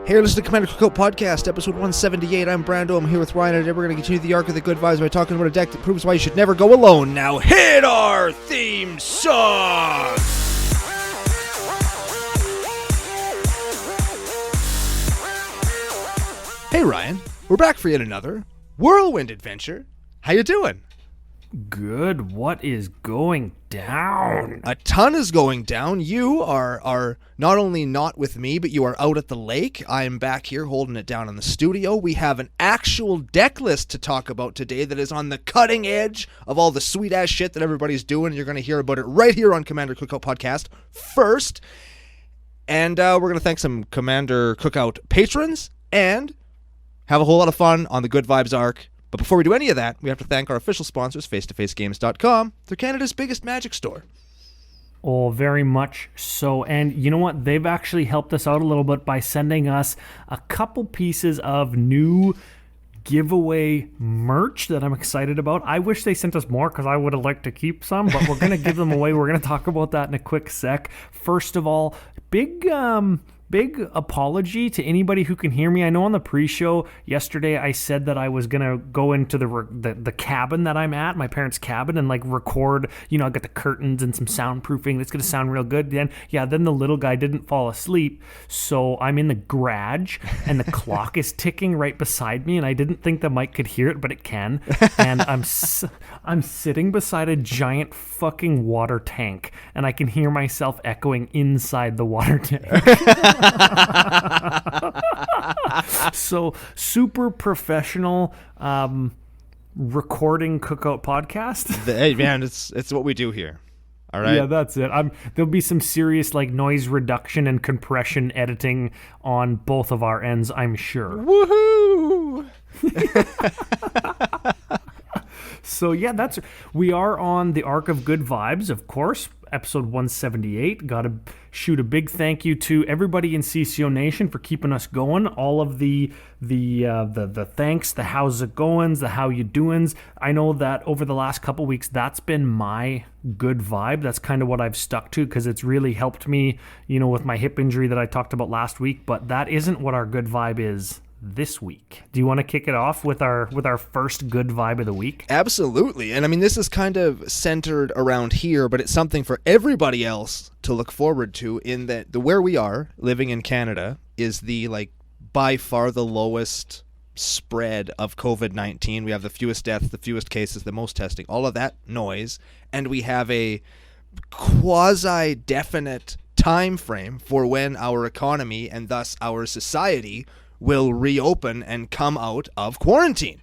Hey, listen to Commander Cookout Podcast, episode 178. I'm Brando. I'm here with Ryan, and today we're going to continue the arc of the good vibes by talking about a deck that proves why you should never go alone. Now hit our theme song! Hey, Ryan. We're back for yet another whirlwind adventure. How you doing? Good. What is going down? A ton is going down. You are not only not with me, but you are out at the lake. I am back here holding it down in the studio. We have an actual deck list to talk about today that is on the cutting edge of all the sweet-ass shit that everybody's doing. You're going to hear about it right here on Commander Cookout Podcast first. And we're going to thank some Commander Cookout patrons and have a whole lot of fun on the Good Vibes arc. But before we do any of that, we have to thank our official sponsors, face-to-facegames.com. They're Canada's biggest Magic store. Oh, very much so. And you know what? They've actually helped us out a little bit by sending us a couple pieces of new giveaway merch that I'm excited about. I wish they sent us more because I would have liked to keep some, but we're going to give them away. We're going to talk about that in a quick sec. First of all, big apology to anybody who can hear me. I know on the pre-show yesterday I said that I was gonna go into the cabin that I'm at, my parents' cabin, and like record. You know, I got the curtains and some soundproofing. It's gonna sound real good. Then the little guy didn't fall asleep, so I'm in the garage and the clock is ticking right beside me, and I didn't think the mic could hear it, but it can. And I'm sitting beside a giant fucking water tank, and I can hear myself echoing inside the water tank. So super professional recording cookout podcast. Hey man, it's what we do here. All right. Yeah, that's it. There'll be some serious like noise reduction and compression editing on both of our ends, I'm sure. Woohoo! So yeah, we are on the arc of good vibes, of course. Episode 178. Got to shoot a big thank you to everybody in CCONation for keeping us going. All of the thanks, the how's it goings, the how you doings. I know that over the last couple weeks, that's been my good vibe. That's kind of what I've stuck to because it's really helped me, you know, with my hip injury that I talked about last week. But that isn't what our good vibe is this week. Do you want to kick it off with our first good vibe of the week? Absolutely. And I mean, this is kind of centered around here, but it's something for everybody else to look forward to in that the where we are living in Canada is the by far the lowest spread of COVID-19. We have the fewest deaths, the fewest cases, the most testing, all of that noise, and we have a quasi-definite time frame for when our economy and thus our society will reopen and come out of quarantine.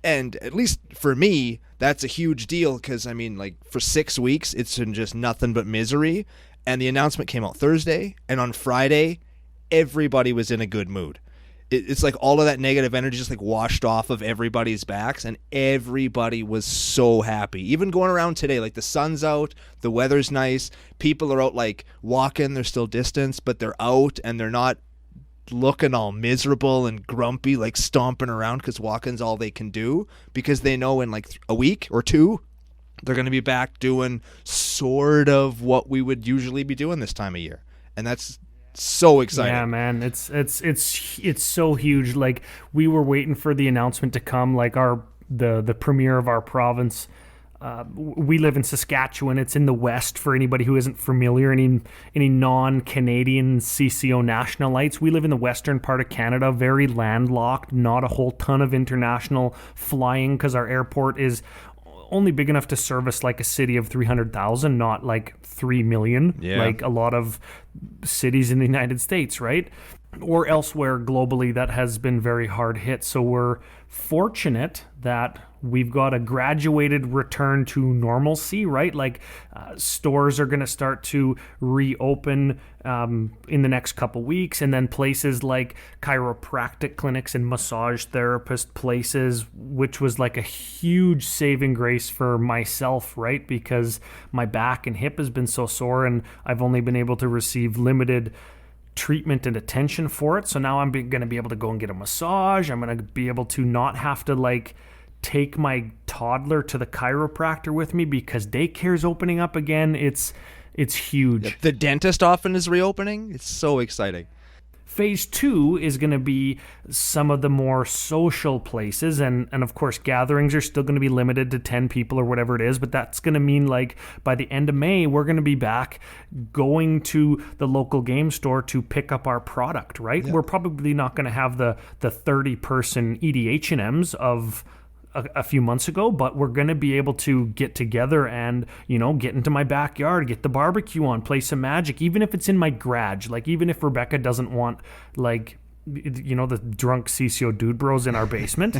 And at least for me, that's a huge deal because, I mean, like, for 6 weeks, it's been just nothing but misery. And the announcement came out Thursday, and on Friday, everybody was in a good mood. It's like all of that negative energy just like washed off of everybody's backs, and everybody was so happy. Even going around today, like the sun's out, the weather's nice, people are out like walking, they're still distanced, but they're out and they're not looking all miserable and grumpy, like stomping around because walking's all they can do, because they know in like a week or two they're going to be back doing sort of what we would usually be doing this time of year. And that's so exciting. Yeah, man, it's so huge. Like, we were waiting for the announcement to come, like the premier of our province. We live in Saskatchewan. It's in the west for anybody who isn't familiar, any non-Canadian CCO nationalites. We live in the western part of Canada, very landlocked, not a whole ton of international flying because our airport is only big enough to service like a city of 300,000, not like 3 million, like a lot of cities in the United States, right? Or elsewhere globally that has been very hard hit. So we're fortunate that we've got a graduated return to normalcy, right? Like stores are going to start to reopen in the next couple weeks, and then places like chiropractic clinics and massage therapist places, which was like a huge saving grace for myself, right? Because my back and hip has been so sore, and I've only been able to receive limited treatment and attention for it. So now I'm going to be able to go and get a massage. I'm going to be able to not have to like take my toddler to the chiropractor with me because daycare's opening up again. It's huge. The dentist often is reopening. It's so exciting. Phase 2 is going to be some of the more social places, and of course gatherings are still going to be limited to 10 people or whatever it is, but that's going to mean like by the end of May we're going to be back going to the local game store to pick up our product, right? We're probably not going to have the 30-person EDH&Ms of a few months ago, but we're going to be able to get together and, get into my backyard, get the barbecue on, play some Magic, even if it's in my garage. Like, even if Rebecca doesn't want, like, the drunk CCO dude bros in our basement,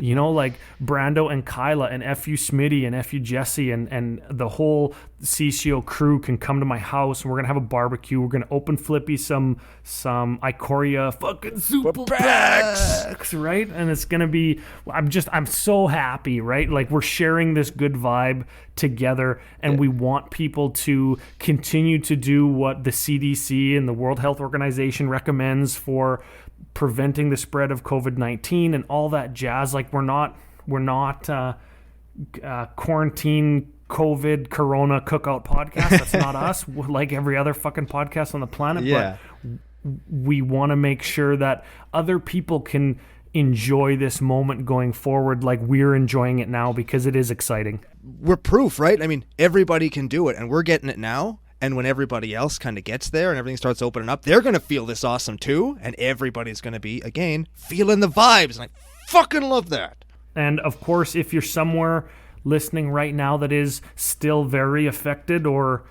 like Brando and Kyla and FU Smitty and FU Jesse and the whole CCO crew can come to my house and we're going to have a barbecue. We're going to open Flippy some Ikoria fucking super packs, right? And it's going to be, I'm so happy, right? Like, we're sharing this good vibe together, and we want people to continue to do what the CDC and the World Health Organization recommends for preventing the spread of COVID-19 and all that jazz. Like, we're not quarantine COVID Corona Cookout Podcast. That's not us. We're like every other fucking podcast on the planet. Yeah. But we want to make sure that other people can enjoy this moment going forward like we're enjoying it now, because it is exciting. We're proof, right? I mean, everybody can do it, and we're getting it now. And when everybody else kind of gets there and everything starts opening up, they're going to feel this awesome too. And everybody's going to be, again, feeling the vibes. And I fucking love that. And of course, if you're somewhere listening right now that is still very affected or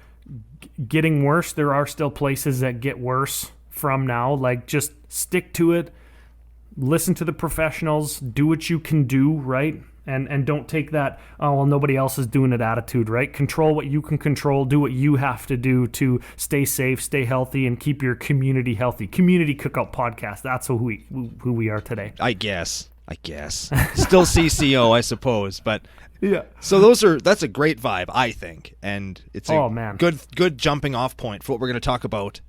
getting worse, there are still places that get worse from now. Like, just stick to it. Listen to the professionals. Do what you can do, right? And don't take that, oh, well, nobody else is doing it attitude, right? Control what you can control. Do what you have to do to stay safe, stay healthy, and keep your community healthy. Community Cookout Podcast. That's who we are today. I guess. Still CCO, I suppose. But yeah. So that's a great vibe, I think. And it's a good jumping off point for what we're going to talk about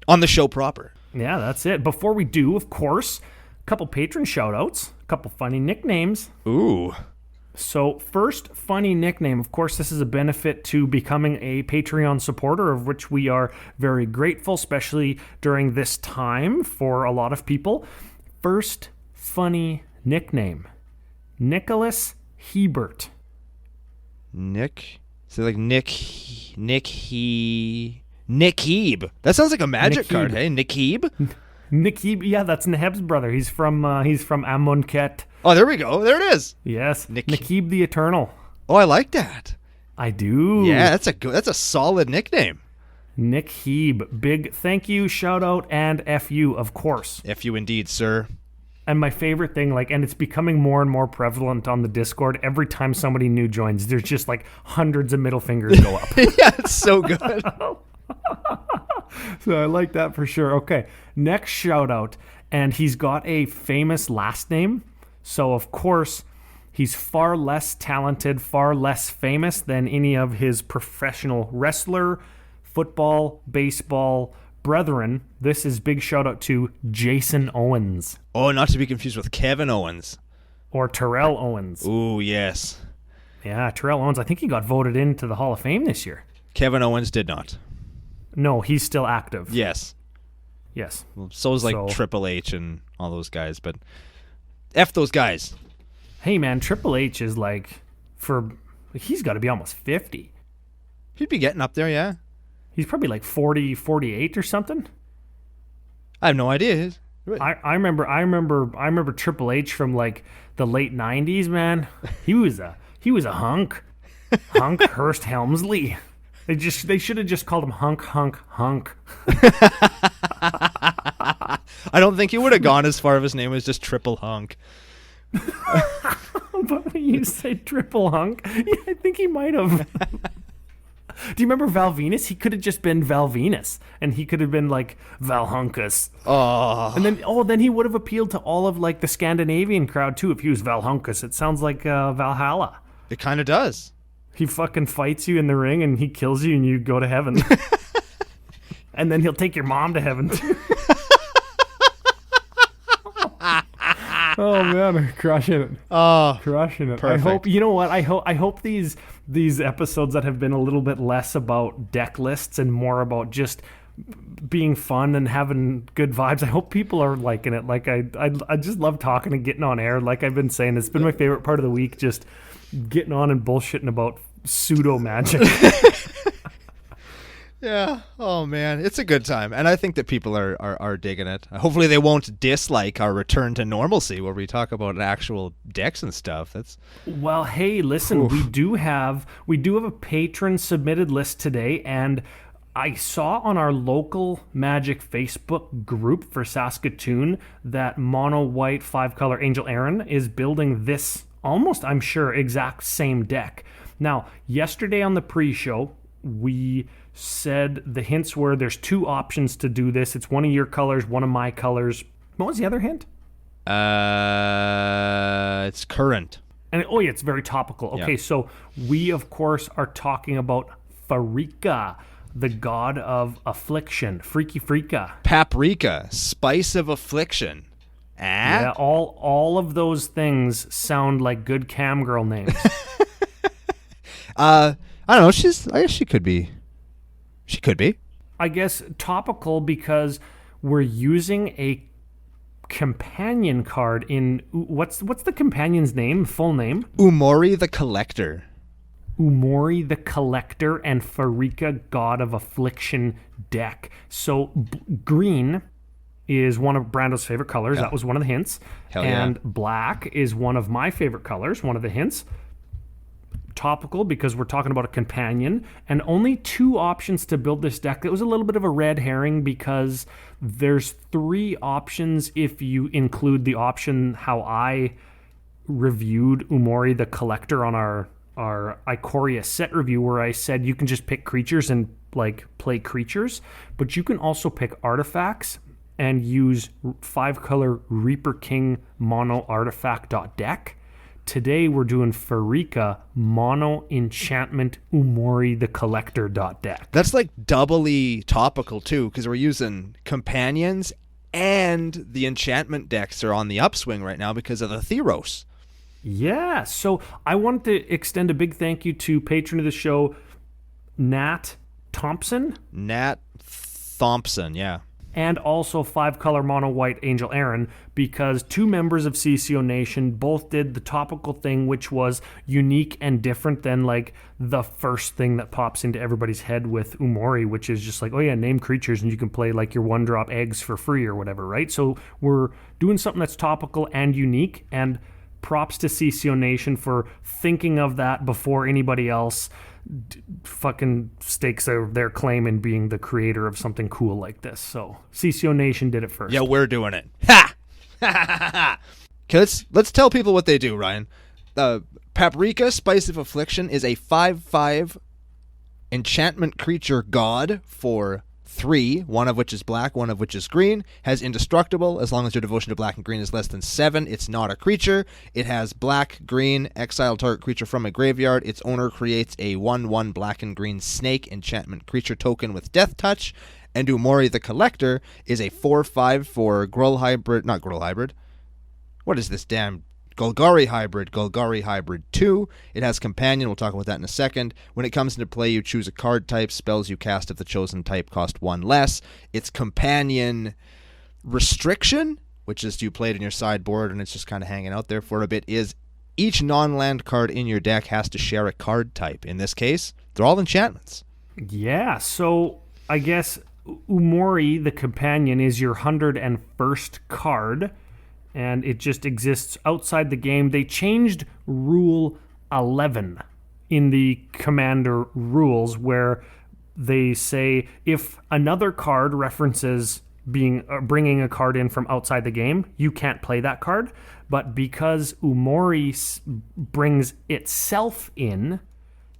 on the show proper. Yeah, that's it. Before we do, of course, a couple patron shout-outs, a couple funny nicknames. Ooh. So first funny nickname, of course, this is a benefit to becoming a Patreon supporter, of which we are very grateful, especially during this time for a lot of people. First funny nickname, Nicholas Hebert. Nick? So like Nick Heeb. That sounds like a magic card, hey? Nick Heeb? Nick Heeb, yeah, that's Neheb's brother. He's from Amonkhet. Oh, there we go. There it is. Yes, Nikhib the Eternal. Oh, I like that. I do. Yeah, that's a solid nickname. Nick Heeb. Big thank you, shout out, and FU, of course. FU indeed, sir. And my favorite thing, and it's becoming more and more prevalent on the Discord, every time somebody new joins, there's just hundreds of middle fingers go up. Yeah, it's so good. So I like that for sure. Okay, next shout out, and he's got a famous last name. So, of course, he's far less talented, far less famous than any of his professional wrestler, football, baseball brethren. This is big shout out to Jason Owens. Oh, not to be confused with Kevin Owens. Or Terrell Owens. Ooh, yes. Yeah, Terrell Owens. I think he got voted into the Hall of Fame this year. Kevin Owens did not. No, he's still active. Yes. Well, so is Triple H and all those guys, but F those guys. Hey, man, Triple H is he's got to be almost 50. He'd be getting up there, yeah. He's probably 40, 48 or something. I have no idea. I remember Triple H from the late 90s, man. He was a hunk. Hunk Hurst Helmsley. They should have just called him Hunk. I don't think he would have gone as far if his name was just Triple Hunk. But when you say Triple Hunk, yeah, I think he might have. Do you remember Val Venus? He could have just been Val Venus, and he could have been Val Hunkus. Oh. And then he would have appealed to all of the Scandinavian crowd too if he was Val Hunkus. It sounds like Valhalla. It kind of does. He fucking fights you in the ring and he kills you and you go to heaven. And then he'll take your mom to heaven too. Oh man, I'm crushing it. Oh, crushing it. Perfect. I hope, you know what? I hope these episodes that have been a little bit less about deck lists and more about just being fun and having good vibes. I hope people are liking it. Like I just love talking and getting on air. Like I've been saying, it's been my favorite part of the week, just getting on and bullshitting about pseudo magic. Yeah. Oh man, it's a good time, and I think that people are digging it. Hopefully, they won't dislike our return to normalcy, where we talk about actual decks and stuff. That's well. Hey, listen, we do have a patron submitted list today, and I saw on our local Magic Facebook group for Saskatoon that mono white 5-color Angel Aaron is building this almost, I'm sure, exact same deck. Now, yesterday on the pre-show, we said the hints were there's 2 options to do this. It's one of your colors, one of my colors. What was the other hint? It's current. And oh yeah, it's very topical. Okay, so we of course are talking about Pharika, the god of affliction. Freaky Pharika. Paprika, spice of affliction. Yeah, all of those things sound like good cam girl names. I don't know. I guess she could be. She could be. I guess topical because we're using a companion card in what's the companion's name? Full name? Umori the Collector. Umori the Collector and Pharika, God of Affliction deck. So green is one of Brando's favorite colors. Yeah. That was one of the hints. Hell and yeah. Black is one of my favorite colors, one of the hints. Topical because we're talking about a companion, and only 2 options to build this deck. It was a little bit of a red herring because there's 3 options if you include the option how I reviewed Umori the Collector on our Ikoria set review, where I said you can just pick creatures and like play creatures, but you can also pick artifacts and use 5-color Reaper King mono artifact.deck. Today we're doing Pharika mono enchantment Umori the Collector deck. That's like doubly topical too, because we're using companions and the enchantment decks are on the upswing right now because of the Theros. Yeah, so I wanted to extend a big thank you to patron of the show, Nat Thompson. Nat Thompson, yeah. And also 5-color mono white Angel Aaron, because 2 members of CCONation both did the topical thing, which was unique and different than like the first thing that pops into everybody's head with Umori, which is just like, oh yeah, name creatures and you can play like your 1-drop eggs for free or whatever, right? So we're doing something that's topical and unique, and props to CCONation for thinking of that before anybody else fucking stakes their claim in being the creator of something cool like this. So CCONation did it first. Yeah, we're doing it. Ha! Okay, let's tell people what they do, Ryan. Paprika, Spice of Affliction, is a 5/5 enchantment creature god for 3, one of which is black, one of which is green. Has indestructible as long as your devotion to black and green is less than 7. It's not a creature. It has black, green, exile target creature from a graveyard. Its owner creates a 1/1 black and green snake enchantment creature token with death touch. And Umori the Collector is a 4/5 for not Gruul hybrid. What is this damn Golgari hybrid 2. It has companion. We'll talk about that in a second. When it comes into play, you choose a card type. Spells you cast of the chosen type cost 1 less. Its companion restriction, which is you play it in your sideboard and it's just kind of hanging out there for a bit, is each non-land card in your deck has to share a card type. In this case, they're all enchantments. Yeah, so I guess Umori, the companion, is your 101st card, and it just exists outside the game. They changed Rule 11 in the Commander rules, where they say if another card references bringing a card in from outside the game, you can't play that card. But because Umori brings itself in,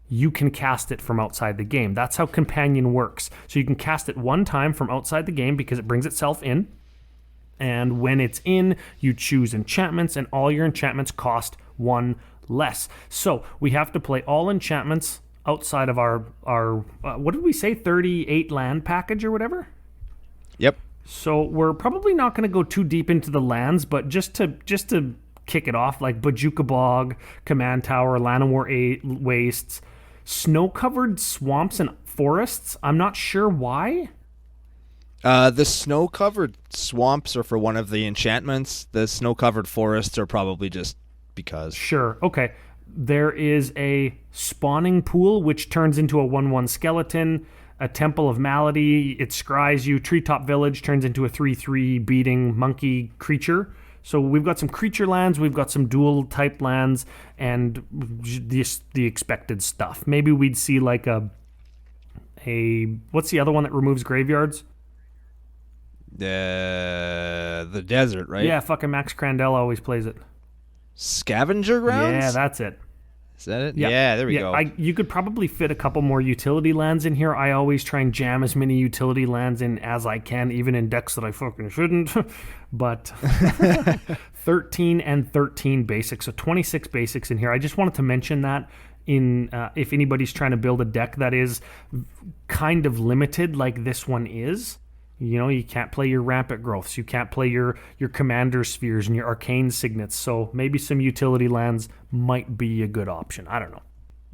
you can cast it from outside the game. That's how Companion works. So you can cast it one time from outside the game because it brings itself in. And when it's in, you choose enchantments, and all your enchantments cost 1 less. So we have to play all enchantments outside of our what did we say, 38 land package or whatever? Yep. So we're probably not going to go too deep into the lands, but just to kick it off, like Bojuka Bog, Command Tower, Llanowar Wastes, snow-covered swamps and forests. I'm not sure why. The snow-covered swamps are for one of the enchantments. The snow-covered forests are probably just because. Sure. Okay. There is a spawning pool, which turns into a 1/1 skeleton. A Temple of Malady, it scries you. Treetop Village turns into a 3/3 beating monkey creature. So we've got some creature lands, we've got some dual type lands, and the expected stuff. Maybe we'd see like a what's the other one that removes graveyards? The desert, right? Yeah, fucking Max Crandell always plays it. Scavenger grounds? Yeah, that's it. Is that it? Yeah, there we go. You could probably fit a couple more utility lands in here. I always try and jam as many utility lands in as I can, even in decks that I fucking shouldn't. But 13 and 13 basics, so 26 basics in here. I just wanted to mention that if anybody's trying to build a deck that is kind of limited like this one is. You know, you can't play your rampant growths. You can't play your commander spheres and your arcane signets. So maybe some utility lands might be a good option. I don't know.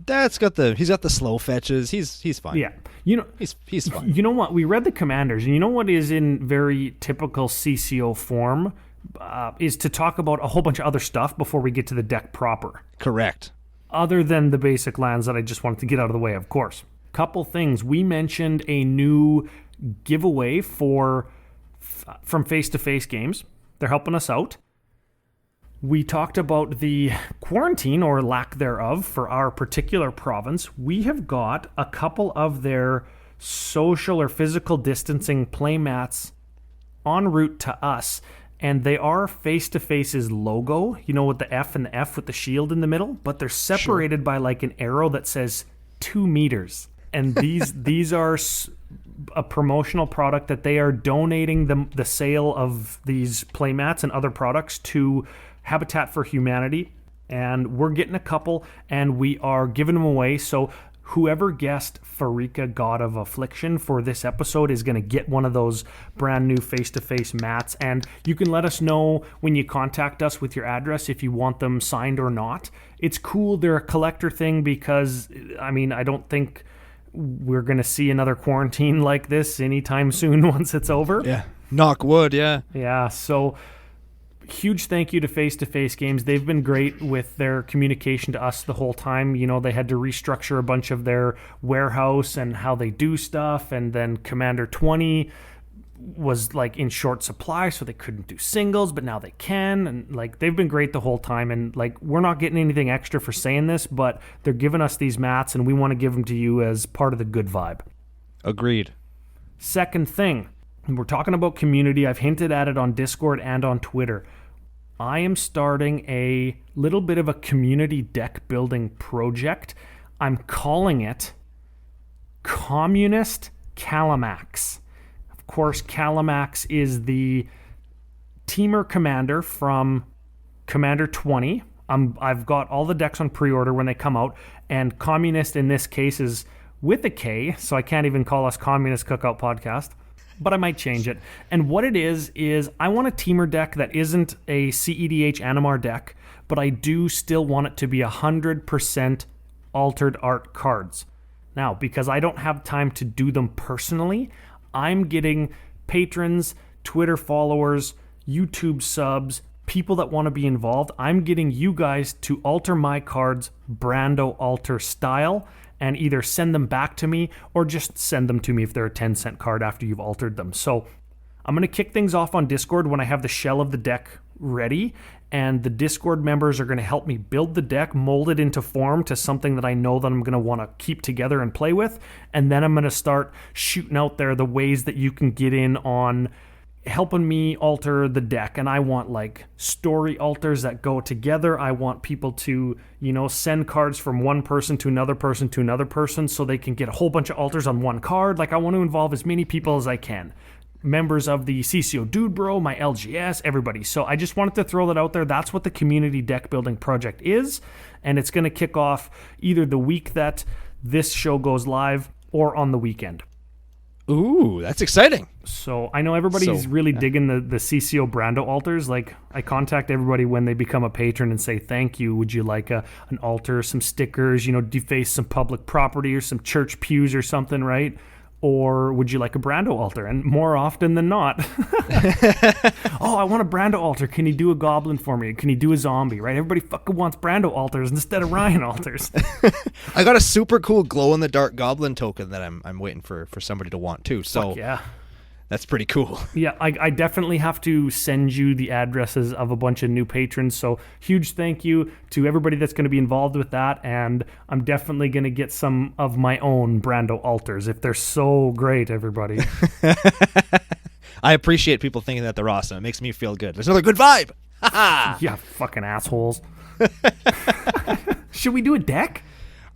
He's got the slow fetches. He's fine. Yeah. You know, he's fine. You know what? We read the commanders, and you know what is in very typical CCO form is to talk about a whole bunch of other stuff before we get to the deck proper. Correct. Other than the basic lands that I just wanted to get out of the way, of course. Couple things. We mentioned a new giveaway from face-to-face games. They're helping us out. We talked about the quarantine or lack thereof for our particular province. We have got a couple of their social or physical distancing playmats en route to us, and they are Face-to-Face's logo, you know, with the F and the F with the shield in the middle, but they're separated by like an arrow that says 2 meters. And these are a promotional product that they are donating the sale of these playmats and other products to Habitat for Humanity. And we're getting a couple, and we are giving them away. So whoever guessed Pharika, God of Affliction, for this episode is going to get one of those brand new face-to-face mats. And you can let us know when you contact us with your address if you want them signed or not. It's cool. They're a collector thing because, I mean, I don't think we're going to see another quarantine like this anytime soon once it's over. Yeah. Knock wood, yeah. Yeah, so huge thank you to Face-to-Face Games. They've been great with their communication to us the whole time. You know, they had to restructure a bunch of their warehouse and how they do stuff, and then Commander 20 was like in short supply, so they couldn't do singles, but now they can. And like, they've been great the whole time, and like, we're not getting anything extra for saying this, but they're giving us these mats, and we want to give them to you as part of the good vibe. Agreed. Second thing, we're talking about community. I've hinted at it on Discord and on Twitter. I am starting a little bit of a community deck building project. I'm calling it Communist Calamax. Of course, Calamax is the teamer commander from Commander 20. I've got all the decks on pre-order when they come out, and Communist in this case is with a K, so I can't even call us Communist Cookout Podcast, but I might change it. And what it is I want a teamer deck that isn't a CEDH Animar deck, but I do still want it to be 100% altered art cards. Now, because I don't have time to do them personally, I'm getting patrons, Twitter followers, YouTube subs, people that want to be involved. I'm getting you guys to alter my cards Brando alter style and either send them back to me or just send them to me if they're a 10-cent card after you've altered them. So I'm going to kick things off on Discord when I have the shell of the deck ready, and the Discord members are going to help me build the deck, mold it into form to something that I know that I'm going to want to keep together and play with, and then I'm going to start shooting out there the ways that you can get in on helping me alter the deck. And I want like story alters that go together. I want people to, you know, send cards from one person to another person to another person so they can get a whole bunch of alters on one card. Like, I want to involve as many people as I can. Members of the CCO Dude Bro, my LGS, everybody. So I just wanted to throw that out there. That's what the community deck building project is. And it's going to kick off either the week that this show goes live or on the weekend. Ooh, that's exciting. So I know everybody's really digging the CCO Brando alters. Like, I contact everybody when they become a patron and say, thank you. Would you like an altar, some stickers, you know, deface some public property or some church pews or something, right? or would you like a Brando altar? And more often than not, oh, I want a Brando altar. Can you do a goblin for me? Can you do a zombie, right? Everybody fucking wants Brando altars instead of Ryan altars. I got a super cool glow-in-the-dark goblin token that I'm waiting for somebody to want too. So Fuck yeah. That's pretty cool. Yeah, I definitely have to send you the addresses of a bunch of new patrons. So huge thank you to everybody that's going to be involved with that. And I'm definitely going to get some of my own Brando altars if they're so great, everybody. I appreciate people thinking that they're awesome. It makes me feel good. There's another good vibe. Yeah, fucking assholes. Should we do a deck?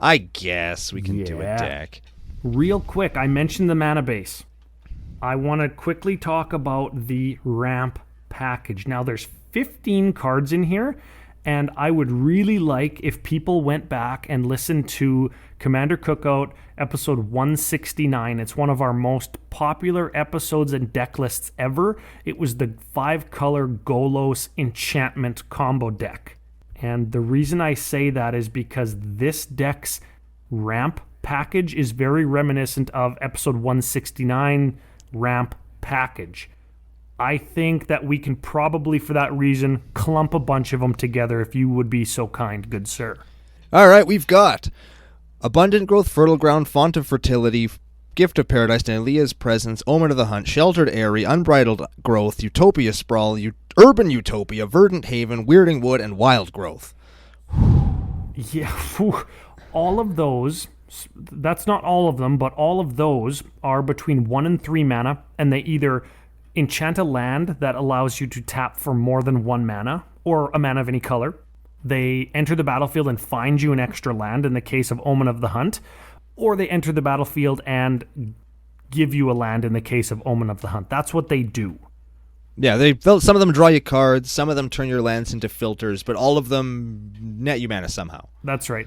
I guess we can do a deck. Real quick, I mentioned the mana base. I want to quickly talk about the ramp package. Now, there's 15 cards in here, and I would really like if people went back and listened to Commander Cookout episode 169. It's one of our most popular episodes and deck lists ever. It was the 5-color Golos Enchantment combo deck. And the reason I say that is because this deck's ramp package is very reminiscent of episode 169 ramp package. I think that we can probably, for that reason, clump a bunch of them together if you would be so kind, good sir. All right, we've got Abundant Growth, Fertile Ground, Font of Fertility, Gift of Paradise, Nylea's Presence, Omen of the Hunt, Sheltered Eyrie, Unbridled Growth, Utopia Sprawl, Urban Utopia, Verdant Haven, Weirding Wood, and Wild Growth. Yeah, all of those... That's not all of them, but all of those are between 1 and 3 mana, and they either enchant a land that allows you to tap for more than 1 mana, or a mana of any color. They enter the battlefield and find you an extra land in the case of Omen of the Hunt, or they enter the battlefield and give you a land in the case of Omen of the Hunt. That's what they do. Yeah, some of them draw you cards, some of them turn your lands into filters, but all of them net you mana somehow. That's right.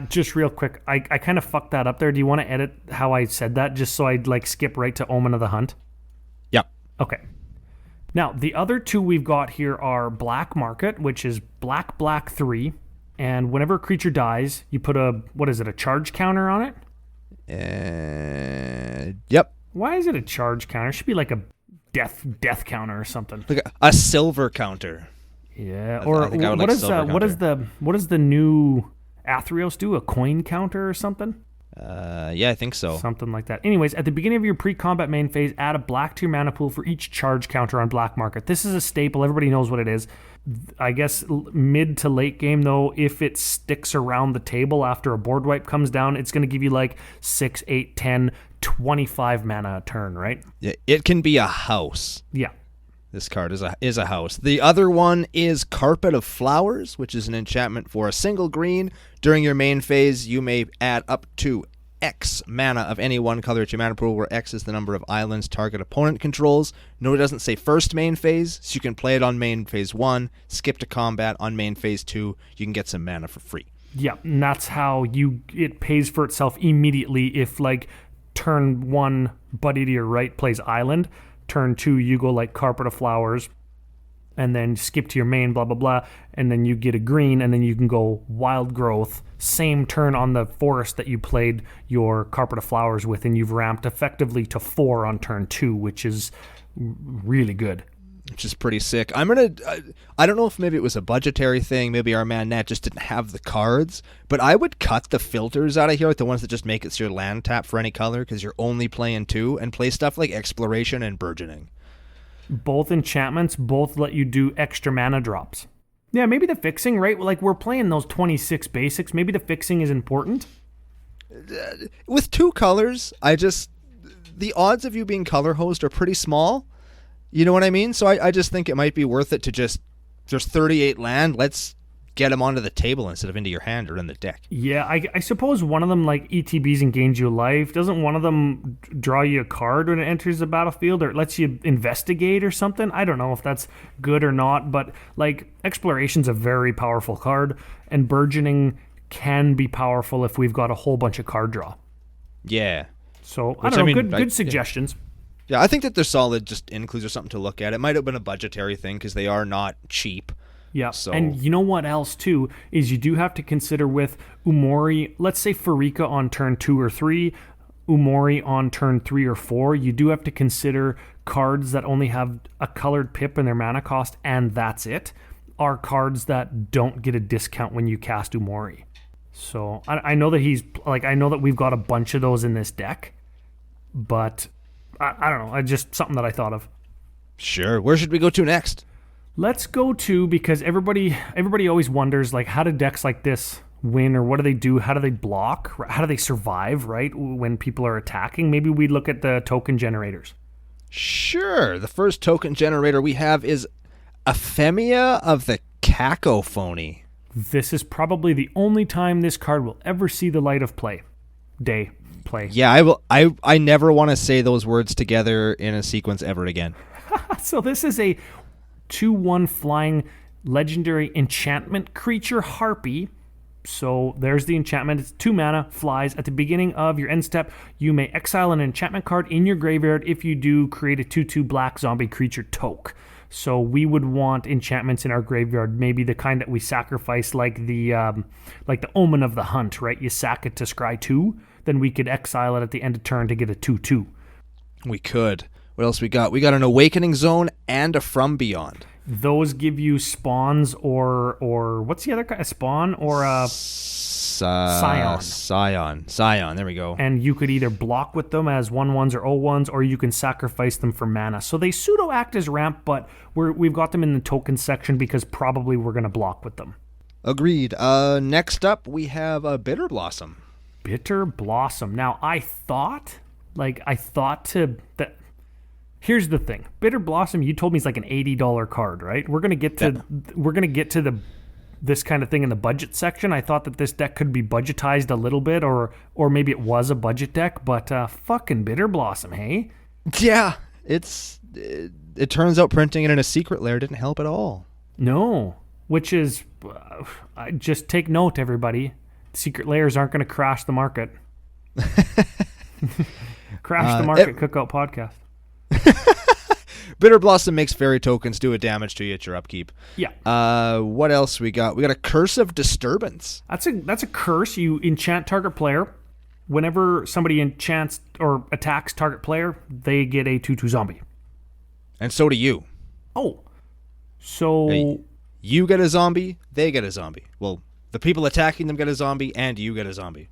Just real quick, I kind of fucked that up there. Do you want to edit how I said that just so I'd skip right to Omen of the Hunt? Yep. Okay. Now, the other two we've got here are Black Market, which is black 3, and whenever a creature dies, you put a charge counter on it? Yep. Why is it a charge counter? It should be like a death counter or something. Like a silver counter. Yeah. Or what does the new Athreos do? A coin counter or something? Yeah, I think so. Something like that. Anyways, at the beginning of your pre-combat main phase, add a black to your mana pool for each charge counter on Black Market. This is a staple. Everybody knows what it is. I guess mid to late game, though, if it sticks around the table after a board wipe comes down, it's going to give you 6, 8, 10, 25 mana a turn, right? Yeah, it can be a house. Yeah. This card is a house. The other one is Carpet of Flowers, which is an enchantment for a single green. During your main phase, you may add up to X mana of any one color to your mana pool, where X is the number of islands target opponent controls. No, it doesn't say first main phase, so you can play it on main phase 1, skip to combat on main phase 2. You can get some mana for free. Yeah, and that's how it pays for itself immediately if, turn 1, buddy to your right plays island. Turn 2, you go Carpet of Flowers, and then skip to your main, blah, blah, blah, and then you get a green, and then you can go Wild Growth, same turn on the forest that you played your Carpet of Flowers with, and you've ramped effectively to 4 on turn 2, which is really good. Which is pretty sick. I don't know if maybe it was a budgetary thing, maybe our man Nat just didn't have the cards, but I would cut the filters out of here, the ones that just make it so your land tap for any color, because you're only playing 2, and play stuff like Exploration and Burgeoning. Both enchantments, both let you do extra mana drops. Yeah, maybe the fixing, right? We're playing those 26 basics. Maybe the fixing is important. With 2 colors, the odds of you being color host are pretty small. You know what I mean? So I just think it might be worth it to there's 38 land, let's get them onto the table instead of into your hand or in the deck. Yeah, I suppose one of them, ETBs and gains you life. Doesn't one of them draw you a card when it enters the battlefield, or it lets you investigate or something? I don't know if that's good or not, but Exploration's a very powerful card, and Burgeoning can be powerful if we've got a whole bunch of card draw. Yeah. So, I don't know, good suggestions. Yeah, I think that they're solid just includes or something to look at. It might have been a budgetary thing because they are not cheap. Yeah, so. And you know what else, too, is you do have to consider with Umori, let's say Pharika on turn 2 or 3, Umori on turn 3 or 4, you do have to consider cards that only have a colored pip in their mana cost, and that's it, are cards that don't get a discount when you cast Umori. So I know that I know that we've got a bunch of those in this deck, but I don't know. Just something that I thought of. Sure. Where should we go to next? Let's go to, because everybody always wonders, like, how do decks like this win, or what do they do? How do they block? How do they survive, right, when people are attacking? Maybe we look at the token generators. Sure. The first token generator we have is Ephemia of the Cacophony. This is probably the only time this card will ever see the light of play. Yeah, I will. I never want to say those words together in a sequence ever again. So this is a 2/1 flying legendary enchantment creature harpy. So there's the enchantment. It's 2 mana, flies. At the beginning of your end step, you may exile an enchantment card in your graveyard. If you do, create a 2/2 black zombie creature toke. So we would want enchantments in our graveyard, maybe the kind that we sacrifice, like the Omen of the Hunt, right? You sack it to scry 2, then we could exile it at the end of turn to get a 2/2. We could. What else we got? We got an Awakening Zone and a From Beyond. Those give you spawns or what's the other kind? A spawn or a Scion. Scion. There we go. And you could either block with them as 1/1s or 0/1s, or you can sacrifice them for mana. So they pseudo act as ramp, but we've got them in the token section because probably we're going to block with them. Agreed. Next up, we have a Bitter Blossom. Bitter Blossom. Now, I thought that. Here's the thing. Bitter Blossom, you told me, is like an $80 card, right? We're gonna get to this kind of thing in the budget section. I thought that this deck could be budgetized a little bit, or maybe it was a budget deck, but fucking Bitter Blossom, hey? Yeah, it turns out printing it in a secret lair didn't help at all. No, which is just take note, everybody. Secret lairs aren't going to crash the market. Crash the market, Cookout Podcast. Bitter Blossom makes fairy tokens do a damage to you at your upkeep. Yeah. What else we got? We got a Curse of Disturbance. That's a curse. You enchant target player. Whenever somebody enchants or attacks target player, they get a 2/2 zombie. And so do you. Oh. So... Hey, you get a zombie, they get a zombie. Well, the people attacking them get a zombie, and you get a zombie.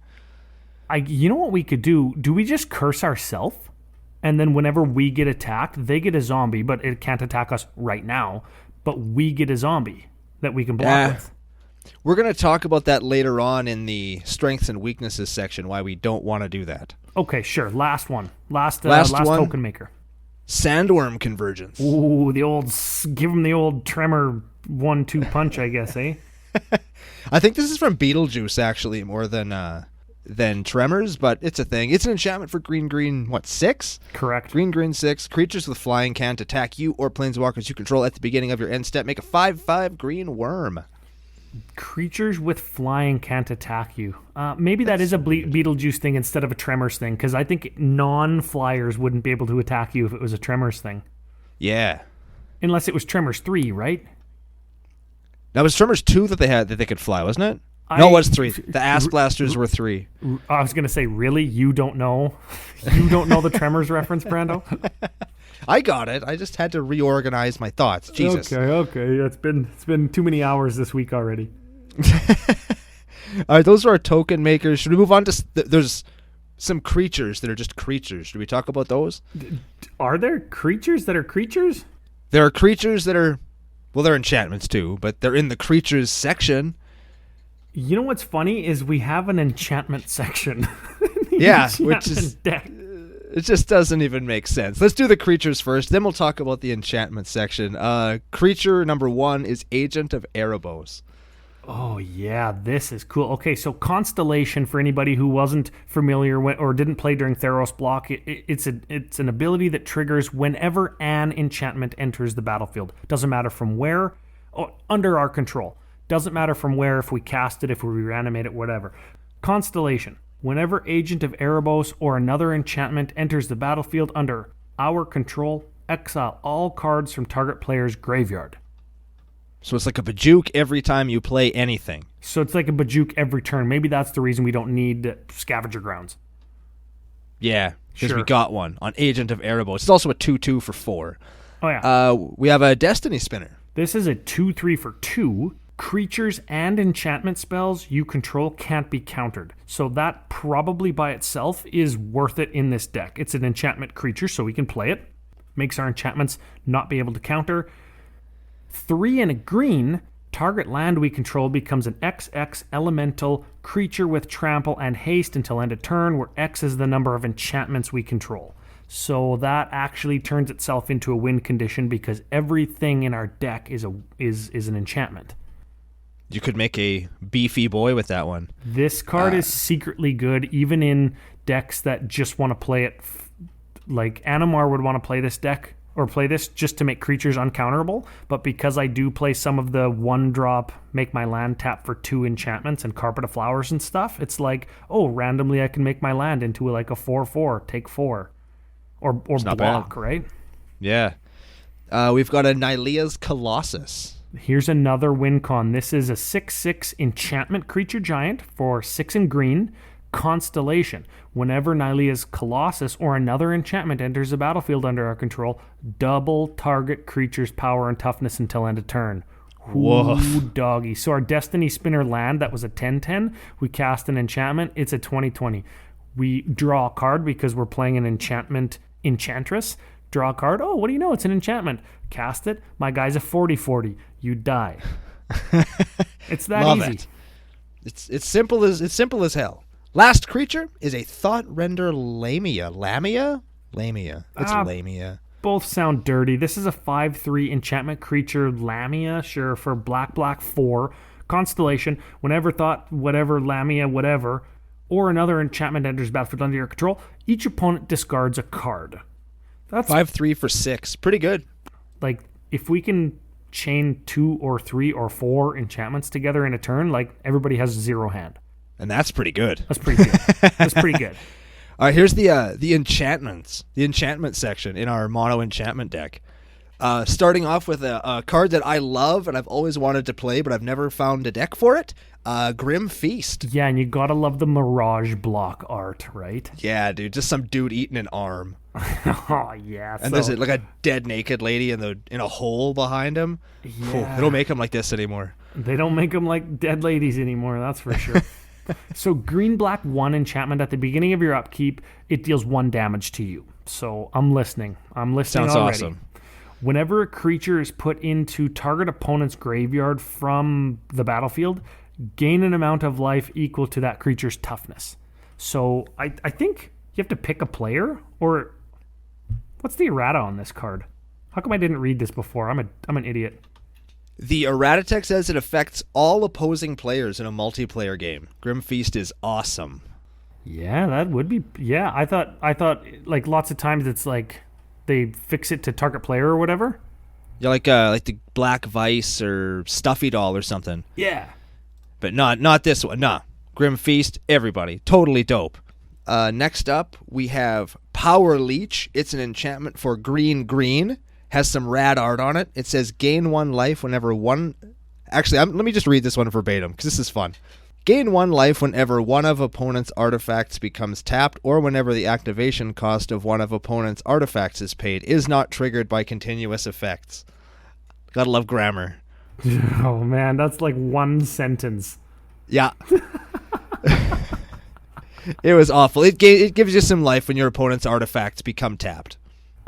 You know what we could do? Do we just curse ourselves? And then whenever we get attacked, they get a zombie, but it can't attack us right now. But we get a zombie that we can block with. We're going to talk about that later on in the strengths and weaknesses section, why we don't want to do that. Okay, sure. Last one. Last one. Token maker. Sandworm Convergence. Ooh, give him the old Tremor 1-2 punch, I guess, eh? I think this is from Beetlejuice, actually, more than Tremors, but it's a thing. It's an enchantment for green, 6? Correct. Green, 6. Creatures with flying can't attack you or planeswalkers you control at the beginning of your end step. Make a 5/5 green worm. Creatures with flying can't attack you. Maybe that is a Beetlejuice thing instead of a Tremors thing, because I think non-flyers wouldn't be able to attack you if it was a Tremors thing. Yeah. Unless it was Tremors 3, right? That was Tremors 2 that they had that they could fly, wasn't it? No, it was 3. The Ass Blasters were 3. I was going to say, really? You don't know? You don't know the Tremors reference, Brando? I got it. I just had to reorganize my thoughts. Jesus. Okay. It's been too many hours this week already. All right, those are our token makers. Should we move on to... There's some creatures that are just creatures. Should we talk about those? Are there creatures that are creatures? There are creatures that are... Well, they're enchantments too, but they're in the creatures section. You know what's funny is we have an enchantment section. Yeah, which is... deck. It just doesn't even make sense. Let's do the creatures first, then we'll talk about the enchantment section. Creature number 1 is Agent of Erebos. Oh, yeah, this is cool. Okay, so Constellation, for anybody who wasn't familiar with, or didn't play during Theros block, it's an ability that triggers whenever an enchantment enters the battlefield. Doesn't matter from where, under our control. Doesn't matter from where, if we cast it, if we reanimate it, whatever. Constellation. Whenever Agent of Erebos or another enchantment enters the battlefield under our control, exile all cards from target player's graveyard. So it's like a Bajuk every time you play anything. So it's like a Bajuk every turn. Maybe that's the reason we don't need Scavenger Grounds. Yeah, because Sure. we got one on Agent of Erebos. It's also a 2/2 for 4. Oh, yeah. We have a Destiny Spinner. This is a 2/3 for 2. Creatures and enchantment spells you control can't be countered. So that probably by itself is worth it in this deck. It's an enchantment creature, so we can play it. Makes our enchantments not be able to counter. 3 and a green, target land we control becomes an XX elemental creature with trample and haste until end of turn, where X is the number of enchantments we control. So that actually turns itself into a win condition because everything in our deck is an enchantment. You could make a beefy boy with that one. This card is secretly good, even in decks that just want to play it. Like Animar would want to play this deck or play this just to make creatures uncounterable. But because I do play some of the 1-drop, make my land tap for 2 enchantments and Carpet of Flowers and stuff, it's like, oh, randomly I can make my land into like a 4/4, take 4, or block, bad. right? Yeah. We've got a Nylea's Colossus. Here's another win con. This is a 6/6 enchantment creature giant for 6 and green. Constellation. Whenever Nylea's Colossus or another enchantment enters the battlefield under our control, double target creature's power and toughness until end of turn. Whoa. Ooh, doggy. So our Destiny Spinner land that was a 10/10, we cast an enchantment. It's a 20/20. We draw a card because we're playing an enchantment enchantress. Draw a card. Oh, what do you know? It's an enchantment. Cast it. My guy's a 40/40. You die. It's that Love easy. it. It's simple as hell. Last creature is a Thought Render Lamia. Lamia? It's Lamia. Both sound dirty. This is a 5/3 enchantment creature, Lamia, sure, for black 4. Constellation. Whenever Thought, whatever, Lamia, whatever, or another enchantment enters battlefield under your control, each opponent discards a card. That's 5/3 for 6. Pretty good. like, if we can chain 2 or 3 or 4 enchantments together in a turn, like, everybody has 0 hand. And that's pretty good. That's pretty good. That's pretty good. All right, here's the enchantments, the enchantment section in our mono enchantment deck. Starting off with a card that I love and I've always wanted to play, but I've never found a deck for it. Grim Feast. Yeah, and you gotta love the Mirage block art, right? Yeah, dude, just some dude eating an arm, Oh, yeah. and there's like a dead naked lady in a hole behind him. Yeah. They don't make them like this anymore. They don't make them like dead ladies anymore, that's for sure. So green-black 1 enchantment at the beginning of your upkeep, it deals 1 damage to you. So I'm listening. Sounds already. awesome. Whenever a creature is put into target opponent's graveyard from the battlefield, gain an amount of life equal to that creature's toughness. So I think you have to pick a player, or what's the errata on this card? How come I didn't read this before? I'm an idiot. The errata text says it affects all opposing players in a multiplayer game. Grim Feast is awesome. Yeah, that would be. Yeah, I thought like lots of times it's like they fix it to target player or whatever. Yeah, like the Black Vice or Stuffy Doll or something. Yeah. But not this one. Nah. Grim Feast, everybody. Totally dope. Next up, we have Power Leech. It's an enchantment for green. Has some rad art on it. It says gain 1 life whenever one... Actually, let me just read this one verbatim, because this is fun. Gain 1 life whenever one of opponent's artifacts becomes tapped, or whenever the activation cost of one of opponent's artifacts is paid. Is not triggered by continuous effects. Gotta love grammar. Oh man, that's like 1 sentence. Yeah. It was awful. It gives you some life when your opponent's artifacts become tapped.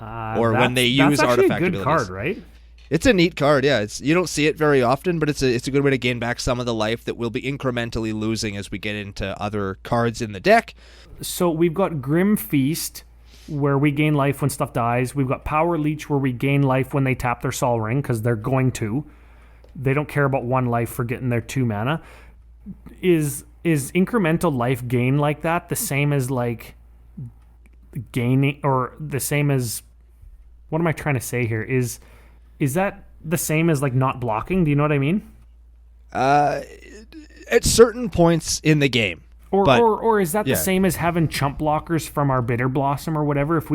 Or when they use artifact that's actually a good abilities. card, right? It's a neat card, yeah. You don't see it very often, but it's a good way to gain back some of the life that we'll be incrementally losing as we get into other cards in the deck. So we've got Grim Feast, where we gain life when stuff dies. We've got Power Leech, where we gain life when they tap their Sol Ring, because they're going to. They don't care about 1 life for getting their 2 mana. Is incremental life gain like that the same as like gaining, or the same as... What am I trying to say here? Is that the same as like not blocking? Do you know what I mean? At certain points in the game. Or is that yeah. the same as having chump blockers from our Bitter Blossom or whatever? If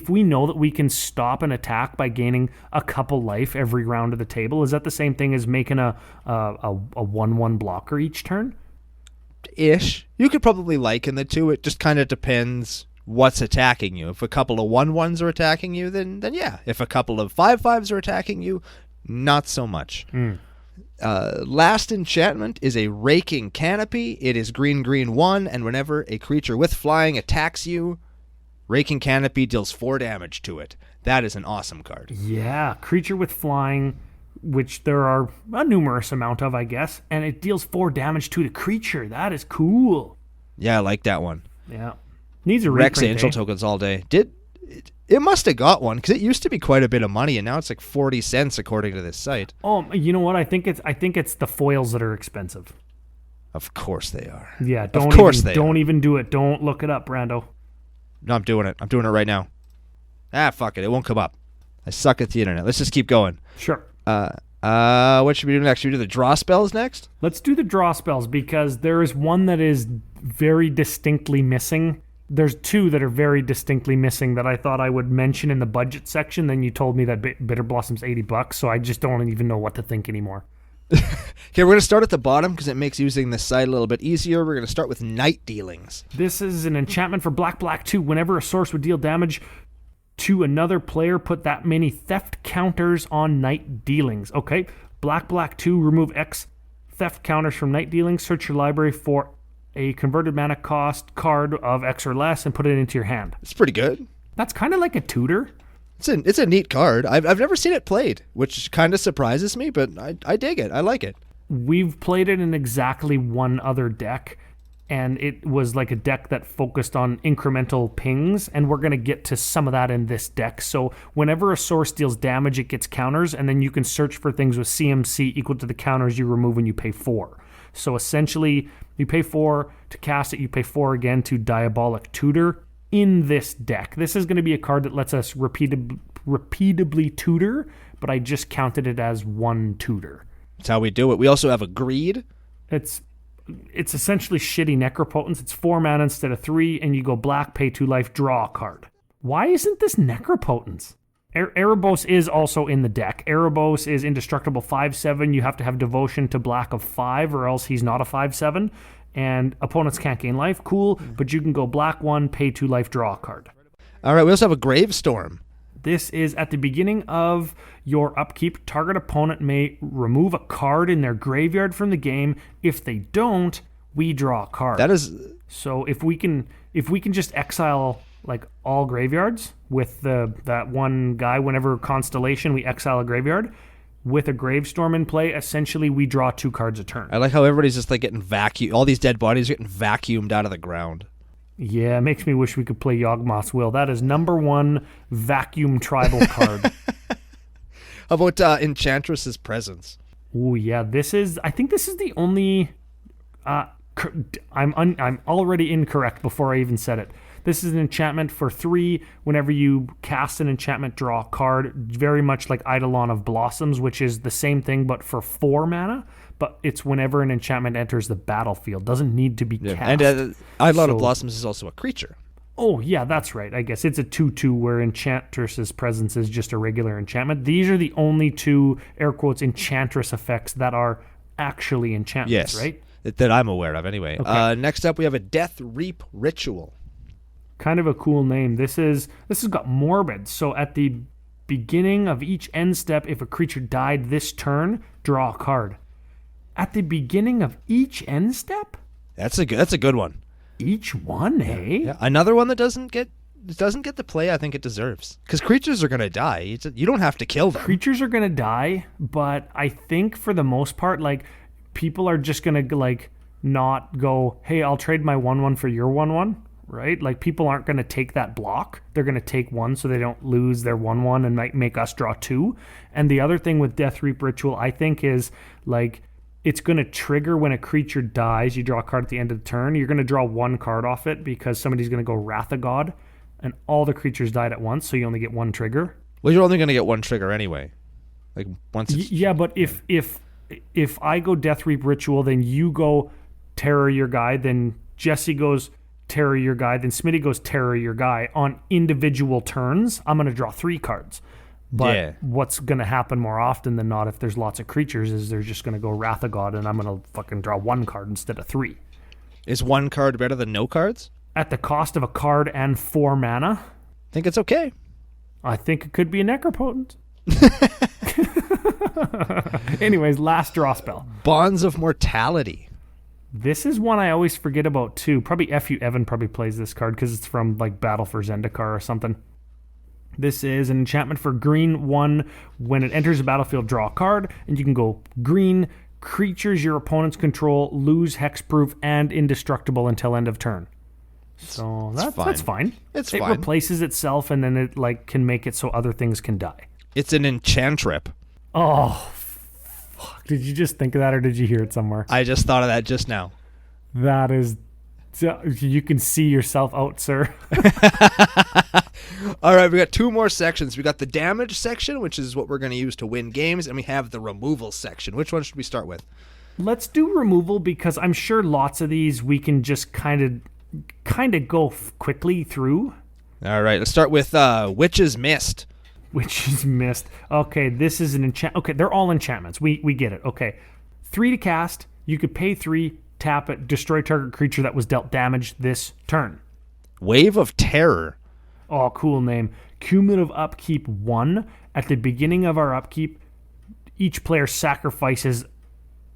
we know that we can stop an attack by gaining a couple life every round of the table, is that the same thing as making a 1/1 blocker each turn? Ish. You could probably liken the two. It just kind of depends what's attacking you. If a couple of 1/1s are attacking you, then yeah. If a couple of 5/5s are attacking you, not so much. Last enchantment is a Raking Canopy. It is green 1, and whenever a creature with flying attacks you, Raking Canopy deals 4 damage to it. That is an awesome card. Yeah, creature with flying, which there are a numerous amount of, I guess, and it deals 4 damage to the creature. That is cool. Yeah, I like that one. Yeah. Needs a Rex reprint, Angel tokens all day. It must have got one, because it used to be quite a bit of money, and now it's like 40 cents according to this site. Oh, you know what? I think it's the foils that are expensive. Of course they are. Yeah, don't even do it. Don't look it up, Brando. No, I'm doing it. I'm doing it right now. Fuck it. It won't come up. I suck at the internet. Let's just keep going. Sure. What should we do next? Should we do the draw spells next? Let's do the draw spells, because there is one that is very distinctly missing. There's 2 that are very distinctly missing that I thought I would mention in the budget section. Then you told me that Bitter Blossom's $80, so I just don't even know what to think anymore. Okay, we're going to start at the bottom because it makes using this site a little bit easier. We're going to start with Night Dealings. This is an enchantment for black 2. Whenever a source would deal damage to another player, put that many theft counters on Night Dealings. Okay, black 2, remove X theft counters from Night Dealings. Search your library for a converted mana cost card of X or less and put it into your hand. It's pretty good. That's kind of like a tutor. It's a neat card. I've never seen it played, which kind of surprises me, but I dig it. I like it. We've played it in exactly one other deck, and it was like a deck that focused on incremental pings, and we're going to get to some of that in this deck. So whenever a source deals damage, it gets counters, and then you can search for things with CMC equal to the counters you remove when you pay 4. So essentially, you pay 4 to cast it, you pay 4 again to Diabolic Tutor in this deck. This is going to be a card that lets us repeatably tutor, but I just counted it as 1 tutor. That's how we do it. We also have a Greed. It's essentially shitty Necropotence. It's 4 mana instead of 3, and you go black, pay 2 life, draw a card. Why isn't this Necropotence? Erebos is also in the deck. Erebos is indestructible 5/7. You have to have devotion to black of 5, or else he's not a 5/7. And opponents can't gain life. Cool, but you can go black 1, pay 2 life, draw a card. All right, we also have a Gravestorm. This is at the beginning of your upkeep. Target opponent may remove a card in their graveyard from the game. If they don't, we draw a card. That is so if we can just exile like all graveyards with that one guy, whenever Constellation we exile a graveyard with a Gravestorm in play, essentially we draw 2 cards a turn. I like how everybody's just like getting vacuumed. All these dead bodies are getting vacuumed out of the ground. Yeah, it makes me wish we could play Yawgmoth's Will. That is number 1 vacuum tribal card. How about Enchantress's Presence? Oh yeah, I think this is the only. I'm already incorrect before I even said it. This is an enchantment for 3. Whenever you cast an enchantment, draw a card. Very much like Eidolon of Blossoms, which is the same thing but for 4 mana. But it's whenever an enchantment enters the battlefield. Doesn't need to be cast. And Eidolon of Blossoms is also a creature. Oh, yeah, that's right. I guess it's a 2/2 where Enchantress's Presence is just a regular enchantment. These are the only 2, air quotes, Enchantress effects that are actually enchantments, right? That I'm aware of anyway. Okay. Next up, we have a Death Reap Ritual. Kind of a cool name. This has got Morbid. So at the beginning of each end step, if a creature died this turn, draw a card. At the beginning of each end step? That's a good one. Each one, hey? Yeah. Another one that doesn't get the play I think it deserves. Because creatures are going to die. You don't have to kill them. Creatures are going to die, but I think for the most part, like, people are just going to, like, not go, hey, I'll trade my 1/1 for your 1/1. Right? Like, people aren't going to take that block. They're going to take 1 so they don't lose their 1/1 and might make us draw 2. And the other thing with Death Reap Ritual, I think, is, like, it's going to trigger when a creature dies. You draw a card at the end of the turn. You're going to draw 1 card off it because somebody's going to go Wrath of God, and all the creatures died at once, so you only get 1 trigger. Well, you're only going to get 1 trigger anyway. Like, once it's... Yeah, but if I go Death Reap Ritual, then you go Terror Your Guy, then Jesse goes Terror Your Guy, then Smitty goes Terror Your Guy. On individual turns, I'm going to draw 3 cards. But what's going to happen more often than not if there's lots of creatures is they're just going to go Wrath of God, and I'm going to fucking draw 1 card instead of 3. Is 1 card better than no cards? at the cost of a card and 4 mana. Think it's okay. I think it could be a Necropotent. Anyways, last draw spell. Bonds of Mortality. This is one I always forget about too. Probably F.U. Evan probably plays this card because it's from like Battle for Zendikar or something. This is an enchantment for green 1. When it enters the battlefield, draw a card, and you can go green, creatures your opponents control, lose hexproof and indestructible until end of turn. So that's fine. It's fine. It replaces itself, and then it like can make it so other things can die. It's an enchantrip. Oh, fuck. Did you just think of that, or did you hear it somewhere? I just thought of that just now. That is... You can see yourself out, sir. All right, we got 2 more sections. We got the damage section, which is what we're going to use to win games, and we have the removal section. Which one should we start with? Let's do removal, because I'm sure lots of these we can just kind of go quickly through. All right, let's start with Witch's Mist. Witch's Mist. Okay, this is an enchant. Okay, they're all enchantments. We get it. Okay, 3 to cast. You could pay 3, tap it, destroy target creature that was dealt damage this turn. Wave of Terror. Oh, cool name. Cumulative upkeep 1. At the beginning of our upkeep, each player sacrifices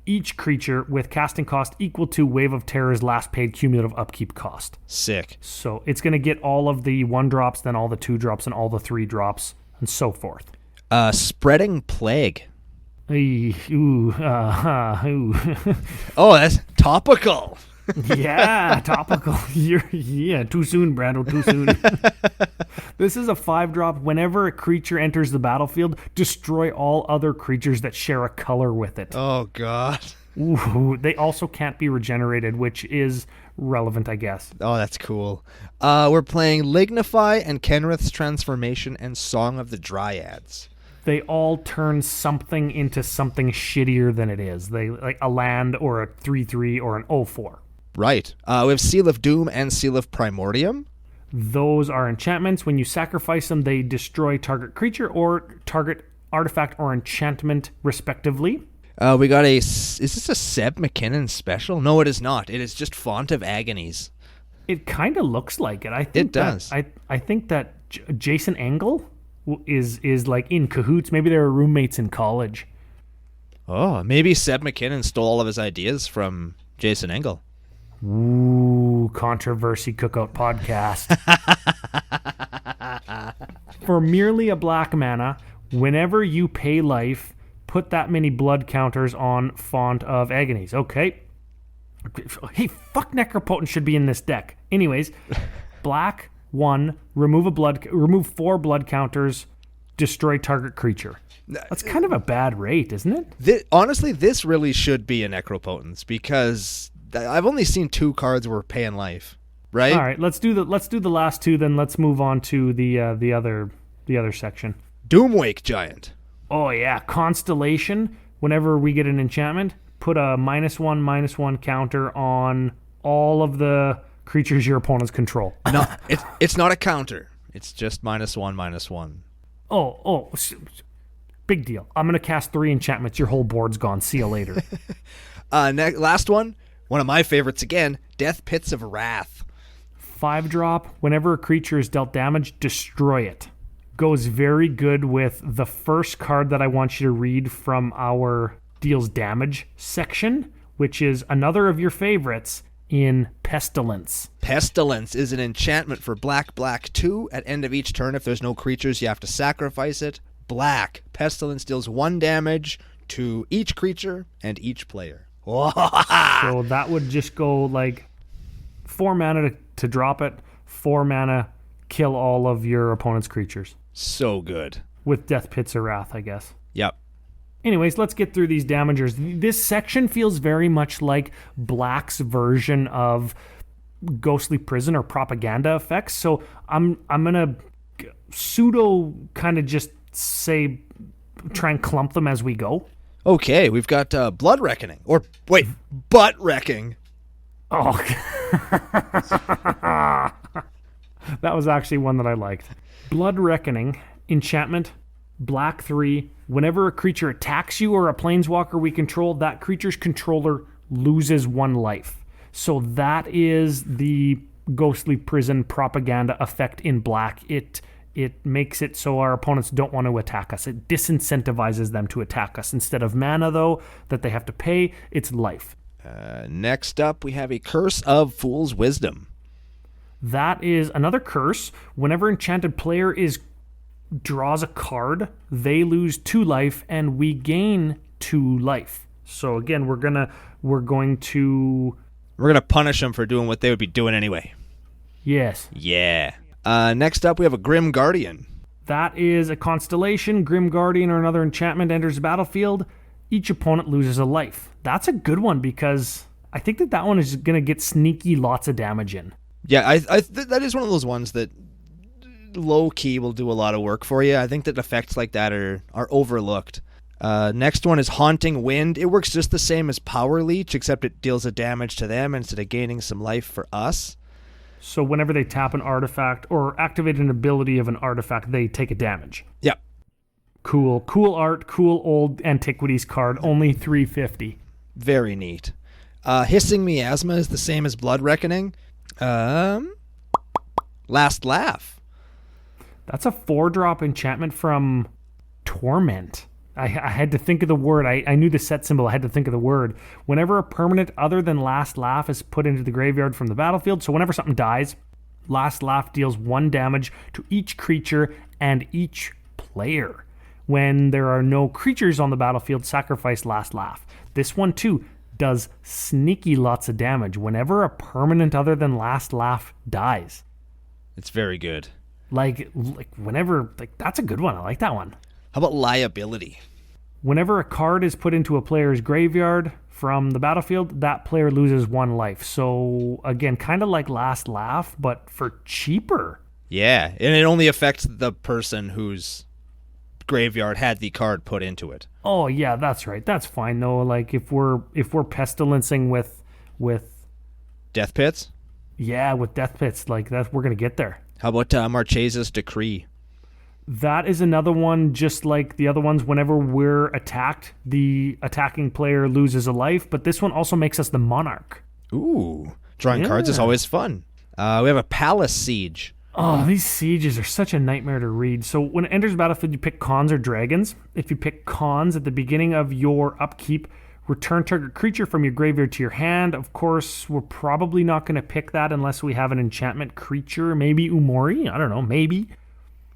each creature with casting cost equal to Wave of Terror's last paid cumulative upkeep cost. Sick. So it's going to get all of the 1 drops, then all the 2 drops, and all the 3 drops, and so forth. Spreading Plague. Ooh. Oh, that's topical. Yeah, topical. Yeah, too soon, Brando, too soon. This is a 5-drop. Whenever a creature enters the battlefield, destroy all other creatures that share a color with it. Oh, God. Ooh, they also can't be regenerated, which is relevant, I guess. Oh, that's cool. We're playing Lignify and Kenrith's Transformation and Song of the Dryads. They all turn something into something shittier than it is. They like a land or a 3/3 or an 0/4. Right. We have Seal of Doom and Seal of Primordium. Those are enchantments. When you sacrifice them, they destroy target creature or target artifact or enchantment, respectively. We got is this a Seb McKinnon special? No, it is not. It is just Font of Agonies. It kind of looks like it. I think it does. I think that Jason Engel is like in cahoots. Maybe they were roommates in college. Oh, maybe Seb McKinnon stole all of his ideas from Jason Engel. Ooh, Controversy Cookout Podcast. For merely a black mana, whenever you pay life, put that many blood counters on Font of Agonies. Okay. Hey, fuck, Necropotent should be in this deck. Anyways, black 1, remove 4 blood counters, destroy target creature. That's kind of a bad rate, isn't it? Honestly, this really should be a Necropotence because I've only seen 2 cards where we're paying life, right? All right, let's do the last 2, then let's move on to the other section. Doomwake Giant. Oh yeah, Constellation. Whenever we get an enchantment, put a -1/-1 counter on all of the creatures your opponents control. No, it's not a counter. It's just -1/-1. Oh, big deal. I'm going to cast 3 enchantments. Your whole board's gone. See you later. Last one of my favorites again, Death Pits of Wrath. 5-drop. Whenever a creature is dealt damage, destroy it. Goes very good with the first card that I want you to read from our deals damage section, which is another of your favorites in Pestilence. Pestilence is an enchantment for black 2. At end of each turn, if there's no creatures, you have to sacrifice it. Black. Pestilence deals 1 damage to each creature and each player. So that would just go like 4 mana to drop it, 4 mana, kill all of your opponent's creatures. So good. With Death Pits of Wrath, I guess. Yep. Anyways, let's get through these damagers. This section feels very much like Black's version of Ghostly Prison or Propaganda effects. So I'm gonna pseudo kind of just say try and clump them as we go. Okay, we've got Blood Reckoning. Or wait, Butt Wrecking. Oh, that was actually one that I liked. Blood Reckoning, enchantment, black 3. Whenever a creature attacks you or a planeswalker we control, that creature's controller loses 1 life. So that is the ghostly prison propaganda effect in black. It makes it so our opponents don't want to attack us. It disincentivizes them to attack us. Instead of mana, though, that they have to pay, it's life. Next up, we have a Curse of Fool's Wisdom. That is another curse. Whenever enchanted player draws a card, they lose 2 life, and we gain 2 life. So again, we're gonna punish them for doing what they would be doing anyway. Yes. Yeah. Next up, we have a Grim Guardian. That is a constellation. Grim Guardian or another enchantment enters the battlefield. Each opponent loses a life. That's a good one because I think that one is going to get sneaky lots of damage in. Yeah, that is one of those ones that low-key will do a lot of work for you. I think that effects like that are overlooked. Next one is Haunting Wind. It works just the same as Power Leech, except it deals a damage to them instead of gaining some life for us. So whenever they tap an artifact or activate an ability of an artifact, they take a damage. Yeah. Cool art, cool old antiquities card, only $350. Very neat. Hissing Miasma is the same as Blood Reckoning. Last Laugh. That's a 4-drop enchantment from Torment. I had to think of the word. I knew the set symbol. I had to think of the word. Whenever a permanent other than Last Laugh is put into the graveyard from the battlefield, so whenever something dies, Last Laugh deals 1 damage to each creature and each player. When there are no creatures on the battlefield, sacrifice Last Laugh. This one, too, does sneaky lots of damage whenever a permanent other than Last Laugh dies. It's very good. Like whenever, that's a good one. I like that one. How about Liability? Whenever a card is put into a player's graveyard from the battlefield, that player loses 1 life. So, again, kind of like Last Laugh, but for cheaper. Yeah, and it only affects the person whose graveyard had the card put into it. Oh, yeah, that's right. That's fine, though. Like, if we're pestilencing with Death Pits? Yeah, with Death Pits, like that, we're going to get there. How about Marchesa's Decree? That is another one, just like the other ones. Whenever we're attacked, the attacking player loses a life, but this one also makes us the Monarch. Ooh, drawing cards is always fun. We have a Palace Siege. Oh, these sieges are such a nightmare to read. So when it enters the battlefield, you pick Khans or Dragons. If you pick Khans at the beginning of your upkeep, return target creature from your graveyard to your hand. Of course, we're probably not going to pick that unless we have an enchantment creature. Maybe Umori? I don't know, maybe.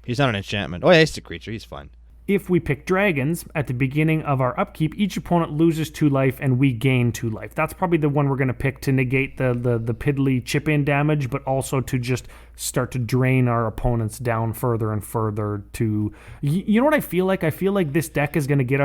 He's not an enchantment. Oh, yeah, he's a creature. He's fun. If we pick Dragons at the beginning of our upkeep, each opponent loses 2 life and we gain 2 life. That's probably the one we're going to pick to negate the piddly chip-in damage, but also to just start to drain our opponents down further and further to... You know what I feel like? I feel like this deck is going to get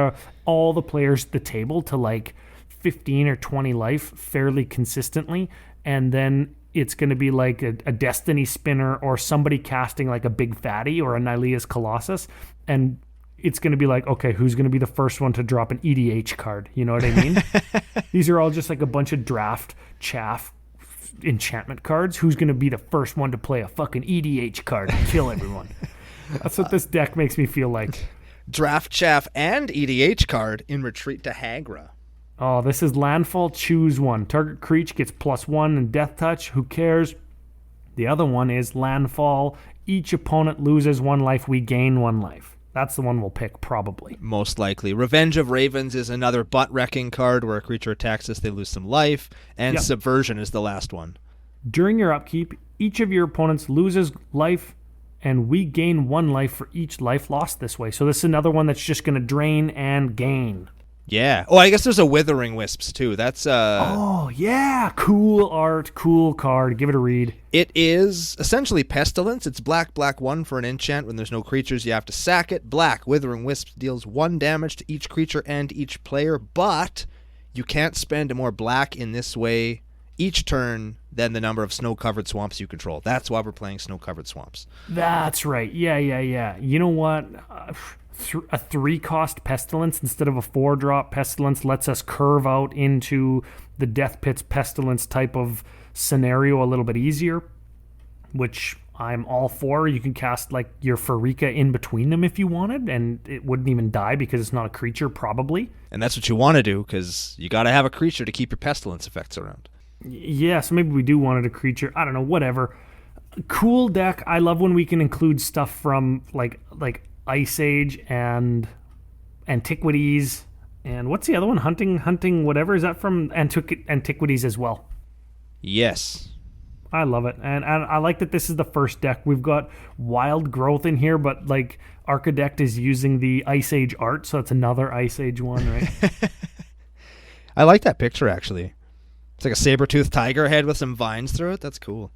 all the players at the table to like 15 or 20 life fairly consistently, and then it's going to be like a Destiny Spinner or somebody casting like a Big Fatty or a Nylea's Colossus, and it's going to be like, okay, who's going to be the first one to drop an EDH card? You know what I mean? These are all just like a bunch of draft chaff enchantment cards. Who's going to be the first one to play a fucking EDH card and kill everyone? That's what this deck makes me feel like. Draft chaff and EDH card in Retreat to Hagra. Oh, this is Landfall, choose one. Target creature gets +1 and Death Touch. Who cares? The other one is Landfall. Each opponent loses 1 life. We gain 1 life. That's the one we'll pick, probably. Most likely. Revenge of Ravens is another butt-wrecking card where a creature attacks us, they lose some life. And Subversion is the last one. During your upkeep, each of your opponents loses life, and we gain 1 life for each life lost this way. So this is another one that's just going to drain and gain. Yeah. Oh, I guess there's a Withering Wisps, too. That's Oh, yeah. Cool art, cool card. Give it a read. It is essentially Pestilence. It's black, 1 for an enchant. When there's no creatures, you have to sack it. Black, Withering Wisps deals 1 damage to each creature and each player, but you can't spend more black in this way each turn than the number of snow-covered swamps you control. That's why we're playing snow-covered swamps. That's right. Yeah. You know what? A 3-cost Pestilence instead of a 4-drop Pestilence lets us curve out into the Death Pit's Pestilence type of scenario a little bit easier, which I'm all for. You can cast like your Pharika in between them if you wanted, and it wouldn't even die because it's not a creature, probably. And that's what you want to do, because you got to have a creature to keep your Pestilence effects around. Yeah, so maybe we do wanted a creature. I don't know, whatever. Cool deck. I love when we can include stuff from like Ice Age and Antiquities. And what's the other one? Hunting, whatever. Is that from Antiquities as well? Yes. I love it. And I like that this is the first deck. We've got Wild Growth in here, but like Archidect is using the Ice Age art, so it's another Ice Age one, right? I like that picture, actually. It's like a saber-toothed tiger head with some vines through it. That's cool.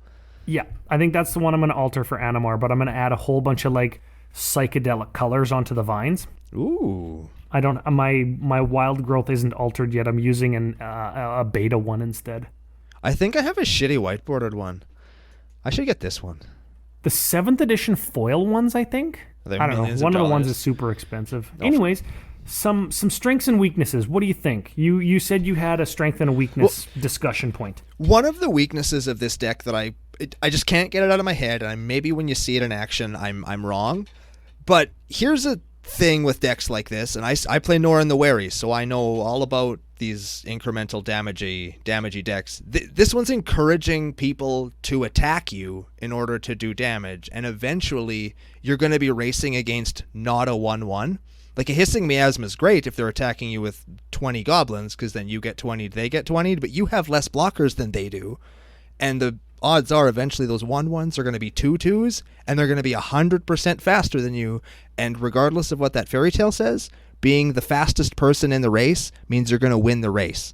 Yeah, I think that's the one I'm going to alter for Animar, but I'm going to add a whole bunch of like psychedelic colors onto the vines. Ooh. I don't. My Wild Growth isn't altered yet. I'm using a beta one instead. I think I have a shitty white-bordered one. I should get this one. The 7th edition foil ones, I think. I don't know. One of the ones is super expensive. Anyways, some strengths and weaknesses. What do you think? You said you had a strength and a weakness discussion point. One of the weaknesses of this deck that I just can't get it out of my head, and maybe when you see it in action, I'm wrong. But here's a thing with decks like this, and I play Nora and the Wary, so I know all about these incremental damagey decks. This one's encouraging people to attack you in order to do damage, and eventually you're going to be racing against not a 1/1. Like a Hissing Miasma is great if they're attacking you with 20 goblins, because then you get 20, they get 20, but you have less blockers than they do, and the odds are eventually those 1/1s are going to be 2/2s, and they're going to be 100% faster than you, and regardless of what that fairy tale says, being the fastest person in the race means you're going to win the race.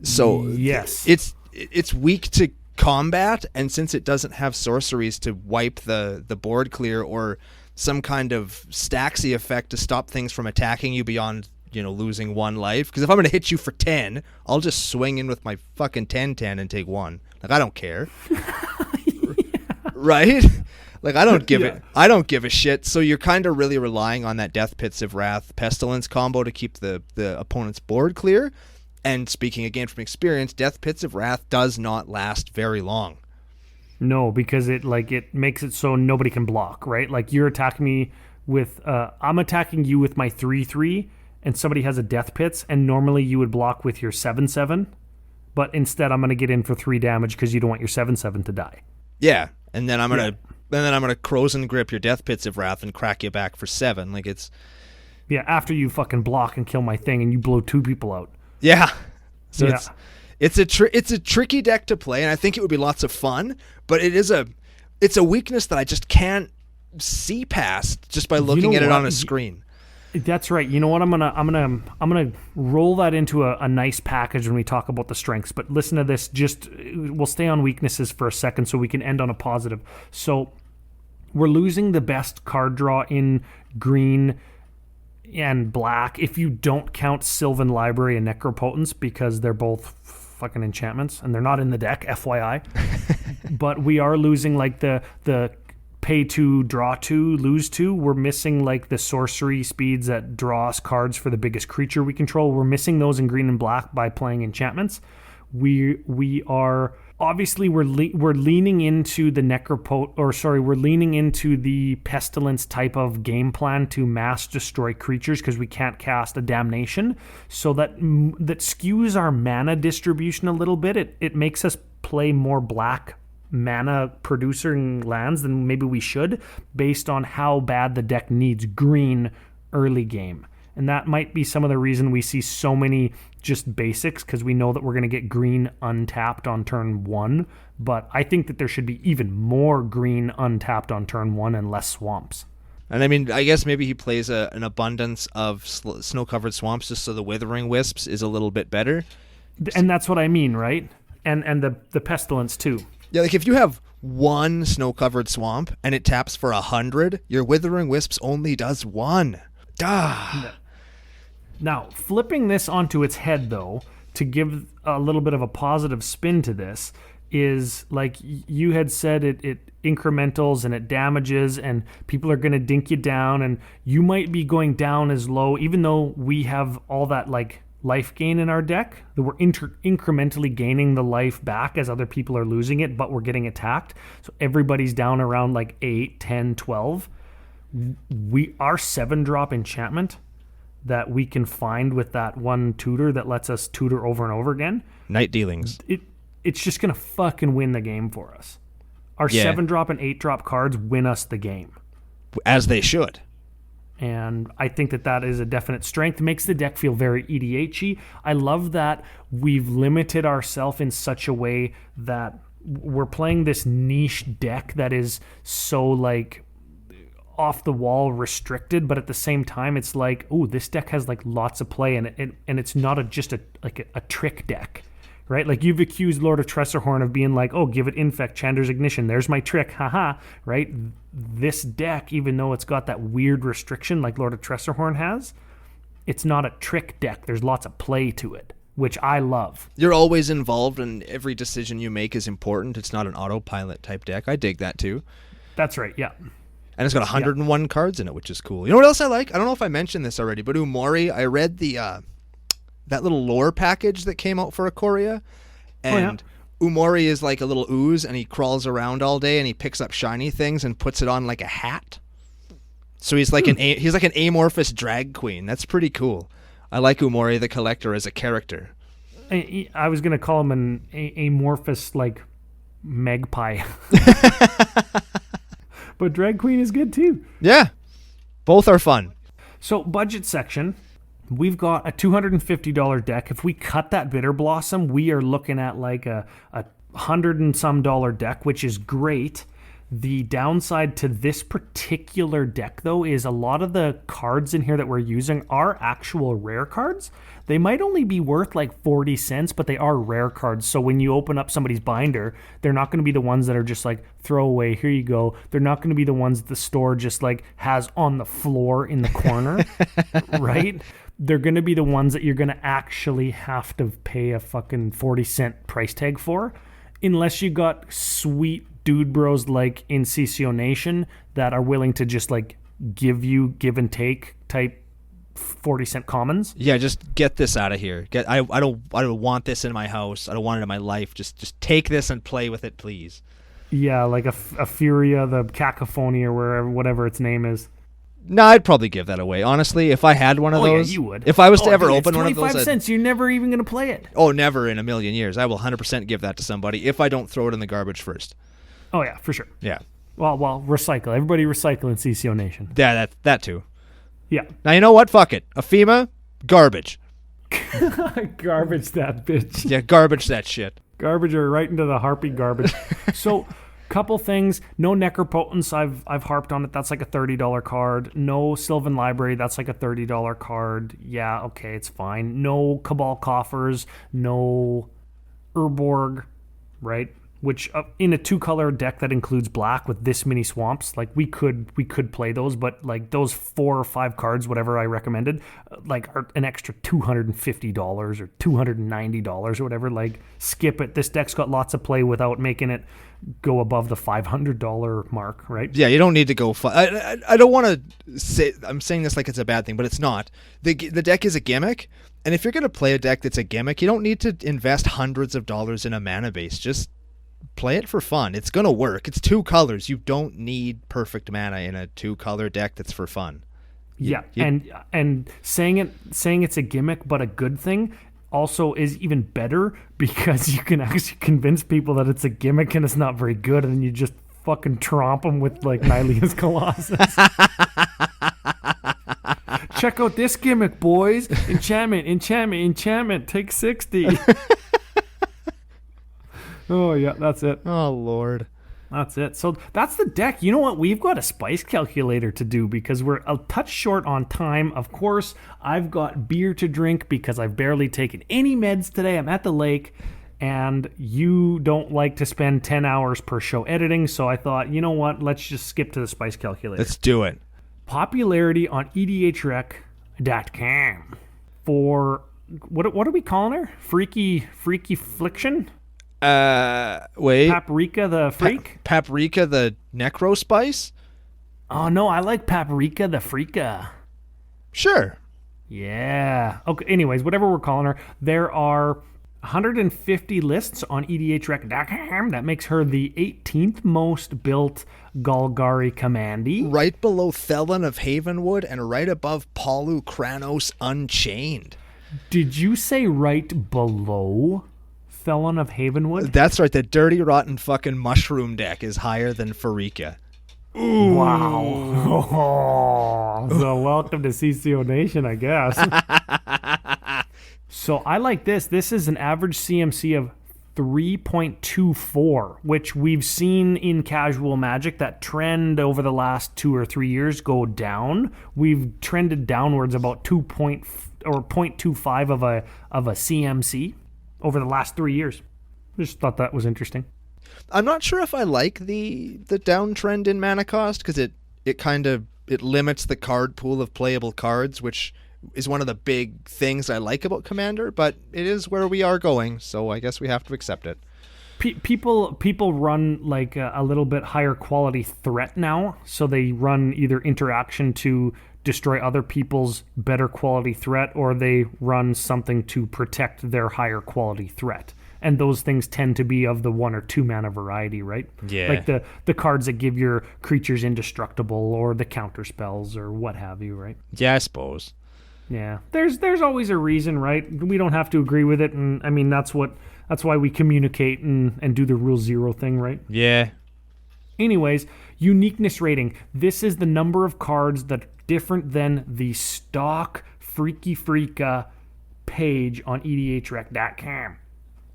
So yes, it's weak to combat, and since it doesn't have sorceries to wipe the board clear or some kind of Staxy effect to stop things from attacking you beyond, losing 1 life, because if I'm going to hit you for 10, I'll just swing in with my fucking 10/10 and take 1. Like, I don't care. Right? Like, I don't give a shit. So you're kind of really relying on that Death Pits of Wrath Pestilence combo to keep the opponent's board clear. And speaking again from experience, Death Pits of Wrath does not last very long. No, because it makes it so nobody can block, right? Like, you're attacking me with I'm attacking you with my 3/3, and somebody has a Death Pits, and normally you would block with your 7/7, but instead I'm going to get in for 3 damage because you don't want your 7/7 to die. Yeah, and then I'm gonna Crozen Grip your Death Pits of Wrath and crack you back for 7. Like, it's after you fucking block and kill my thing and you blow 2 people out. Yeah, so yeah. It's a tricky deck to play, and I think it would be lots of fun, but it's a weakness that I just can't see past just by looking at it on a screen. That's right. You know what? I'm gonna roll that into a nice package when we talk about the strengths. But listen to this. We'll stay on weaknesses for a second so we can end on a positive. So we're losing the best card draw in green and black if you don't count Sylvan Library and Necropotence, because they're both fucking enchantments and they're not in the deck, FYI. But we are losing like the pay 2, draw 2, lose 2. We're missing like the sorcery speeds that draw us cards for the biggest creature we control. We're missing those in green and black by playing enchantments. We are obviously we're leaning into the we're leaning into the pestilence type of game plan to mass destroy creatures because we can't cast a damnation. So that skews our mana distribution a little bit. It makes us play more black mana producing lands than maybe we should, based on how bad the deck needs green early game. And that might be some of the reason we see so many just basics, because we know that we're going to get green untapped on turn 1. But I think that there should be even more green untapped on turn 1 and less swamps. And I mean, I guess maybe he plays an abundance of snow-covered swamps just so the Withering Wisps is a little bit better. And that's what I mean, right? And the pestilence too. Yeah, like if you have 1 snow-covered swamp and it taps for 100, your Withering Wisps only does 1. Duh. Now, flipping this onto its head, though, to give a little bit of a positive spin to this, is like you had said, it incrementals and it damages, and people are going to dink you down, and you might be going down as low, even though we have all that like life gain in our deck, that we're incrementally gaining the life back as other people are losing it, but we're getting attacked. So everybody's down around like 8, 10, 12. Our 7-drop enchantment that we can find with that one tutor that lets us tutor over and over again, Night dealings. It's just going to fucking win the game for us. Our 7-drop and 8-drop cards win us the game. As they should. And I think that is a definite strength. It makes the deck feel very EDH-y. I love that we've limited ourselves in such a way that we're playing this niche deck that is so, like, off the wall restricted, but at the same time, it's like, oh, this deck has, like, lots of play, and it's not just a trick deck. Right? Like, you've accused Lord of Tressorhorn of being like, oh, give it Infect, Chandra's Ignition. There's my trick. Haha. Right? This deck, even though it's got that weird restriction like Lord of Tressorhorn has, it's not a trick deck. There's lots of play to it, which I love. You're always involved, and every decision you make is important. It's not an autopilot type deck. I dig that too. That's right, yeah. And it's got 101 cards in it, which is cool. You know what else I like? I don't know if I mentioned this already, but Umori, I read the... that little lore package that came out for Ikoria, and Umori is like a little ooze, and he crawls around all day, and he picks up shiny things and puts it on like a hat. So he's like he's like an amorphous drag queen. That's pretty cool. I like Umori the Collector as a character. I was gonna call him an amorphous like magpie, but drag queen is good too. Yeah, both are fun. So budget section. We've got a $250 deck. If we cut that Bitter Blossom, we are looking at like a $100 and some deck, which is great. The downside to this particular deck, though, is a lot of the cards in here that we're using are actual rare cards. They might only be worth like 40 cents, but they are rare cards. So when you open up somebody's binder, they're not going to be the ones that are just like, throw away, here you go. They're not going to be the ones that the store just like has on the floor in the corner, right? They're going to be the ones that you're going to actually have to pay a fucking 40-cent price tag for, unless you got sweet dude bros like in CCONation that are willing to just like give and take type 40-cent commons. Yeah, just get this out of here. I don't want this in my house. I don't want it in my life. Just take this and play with it, please. Yeah, like a Furia, the Cacophony, or whatever its name is. No, I'd probably give that away. Honestly, if I had one of those, yeah, you would. If I was to ever open one of those, 25 cents. You're never even going to play it. Oh, never in a million years. I will 100% give that to somebody if I don't throw it in the garbage first. Oh yeah, for sure. Yeah. Well, recycle. Everybody recycle in CCONation. Yeah, that too. Yeah. Now you know what? Fuck it. Ephema, garbage. Garbage that bitch. Yeah, garbage that shit. Garbage or right into the harpy garbage. So, couple things. No Necropotence. I've harped on it. That's like a $30 card. No Sylvan Library. That's like a $30 card. Yeah, okay, it's fine. No Cabal Coffers. No Urborg, right? Which in a 2-color deck that includes black with this many swamps, like we could play those, but like those 4 or 5 cards, whatever I recommended, like are an extra $250 or $290 or whatever. Like skip it. This deck's got lots of play without making it go above the $500 mark, right? Yeah, you don't need to go. I don't want to say I'm saying this like it's a bad thing, but it's not. The deck is a gimmick, and if you're going to play a deck that's a gimmick, you don't need to invest hundreds of dollars in a mana base. Just play it for fun. It's going to work. It's 2 colors. You don't need perfect mana in a 2-color deck that's for fun. And saying it's a gimmick but a good thing also is even better, because you can actually convince people that it's a gimmick and it's not very good, and you just fucking tromp them with like Nylea's Colossus. Check out this gimmick, boys. Enchantment, take 60. Oh, yeah, that's it. Oh, Lord. That's it. So that's the deck. You know what? We've got a spice calculator to do because we're a touch short on time. Of course, I've got beer to drink because I've barely taken any meds today. I'm at the lake, and you don't like to spend 10 hours per show editing, so I thought, you know what? Let's just skip to the spice calculator. Let's do it. Popularity on EDHrec.com for, what are we calling her? Freaky Fliction? Wait. Paprika the freak? Paprika the necro spice? Oh, no, I like Paprika the freaka. Sure. Yeah. Okay, anyways, whatever we're calling her, there are 150 lists on EDHrec.com. That makes her the 18th most built Golgari Commandee. Right below Thelen of Havenwood and right above Palu Kranos Unchained. Did you say right below Felon of Havenwood? That's right. The dirty, rotten fucking mushroom deck is higher than Pharika. Ooh. Wow. So welcome to CCONation, I guess. So I like this. This is an average CMC of 3.24, which we've seen in casual Magic, that trend over the last 2 or 3 years go down. We've trended downwards about 0.25 of a CMC over the last 3 years. Just thought that was interesting. I'm not sure if I like the downtrend in mana cost, because it limits the card pool of playable cards, which is one of the big things I like about Commander, but it is where we are going, so I guess we have to accept it. People run like a little bit higher quality threat now, so they run either interaction to destroy other people's better quality threat, or they run something to protect their higher quality threat. And those things tend to be of the 1 or 2 mana variety, right? Yeah. Like the cards that give your creatures indestructible, or the counter spells, or what have you, right? Yeah, I suppose. Yeah. There's always a reason, right? We don't have to agree with it, and I mean that's why we communicate and do the Rule 0 thing, right? Yeah. Anyways, uniqueness rating. This is the number of cards that are different than the stock Pharika page on EDHREC.com.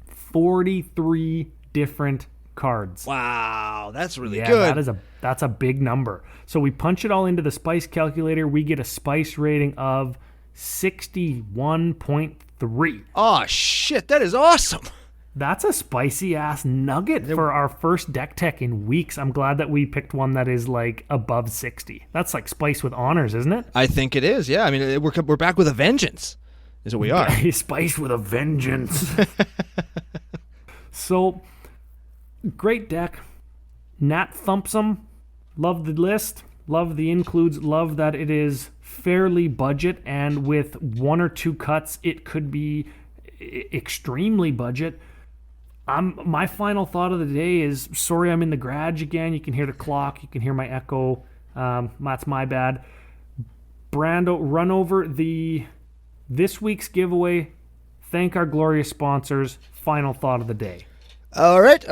43 different cards. Wow, that's really good. That's a big number. So we punch it all into the spice calculator. We get a spice rating of 61.3. Oh shit, that is awesome. That's a spicy ass nugget for our first deck tech in weeks. I'm glad that we picked one that is like above 60. That's like spice with honors, isn't it? I think it is. Yeah, I mean we're back with a vengeance. Is what we are. Spice with a vengeance. So, great deck. Nat thumps them. Love the list. Love the includes. Love that it is fairly budget, and with 1 or 2 cuts, it could be extremely budget. My final thought of the day is, sorry I'm in the garage again. You can hear the clock. You can hear my echo. That's my bad. Brando, run over this week's giveaway. Thank our glorious sponsors. Final thought of the day. All right.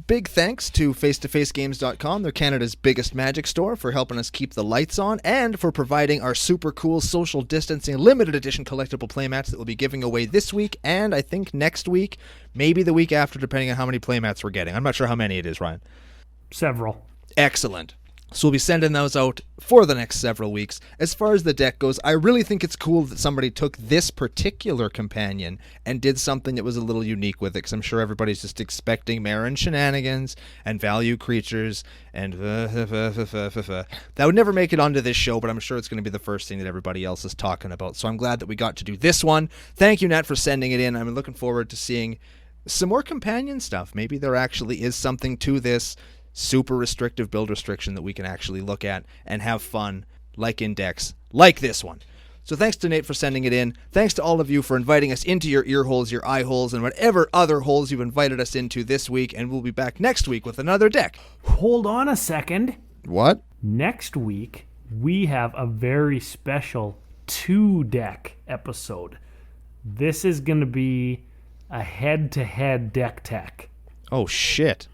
Big thanks to face2facegames.com. They're Canada's biggest Magic store, for helping us keep the lights on and for providing our super cool social distancing limited edition collectible playmats that we'll be giving away this week and I think next week, maybe the week after, depending on how many playmats we're getting. I'm not sure how many it is, Ryan. Several. Excellent. So we'll be sending those out for the next several weeks. As far as the deck goes, I really think it's cool that somebody took this particular companion and did something that was a little unique with it, because I'm sure everybody's just expecting Marin shenanigans and value creatures and that would never make it onto this show, but I'm sure it's going to be the first thing that everybody else is talking about. So I'm glad that we got to do this one. Thank you, Nat, for sending it in. I'm looking forward to seeing some more companion stuff. Maybe there actually is something to this super restrictive build restriction that we can actually look at and have fun, like in decks like this one. So thanks to Nate for sending it in. Thanks to all of you for inviting us into your ear holes, your eye holes, and whatever other holes you've invited us into this week, and we'll be back next week with another deck. Hold on a second. What? Next week, we have a very special 2-deck episode. This is going to be a head-to-head deck tech. Oh, shit.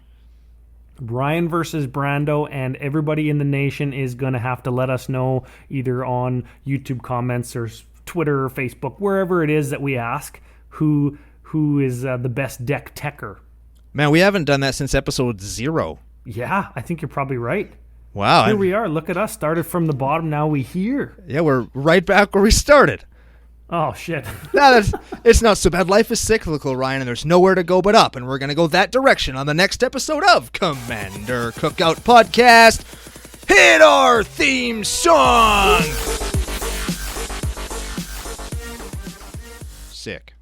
Ryan versus Brando, and everybody in the nation is going to have to let us know either on YouTube comments or Twitter or Facebook, wherever it is that we ask, who is the best deck techer. Man, we haven't done that since episode 0. Yeah, I think you're probably right. Wow. Here we are. Look at us. Started from the bottom. Now we here. Yeah, we're right back where we started. Oh, shit. It's not so bad. Life is cyclical, Ryan, and there's nowhere to go but up, and we're going to go that direction on the next episode of Commander Cookout Podcast. Hit our theme song! Sick.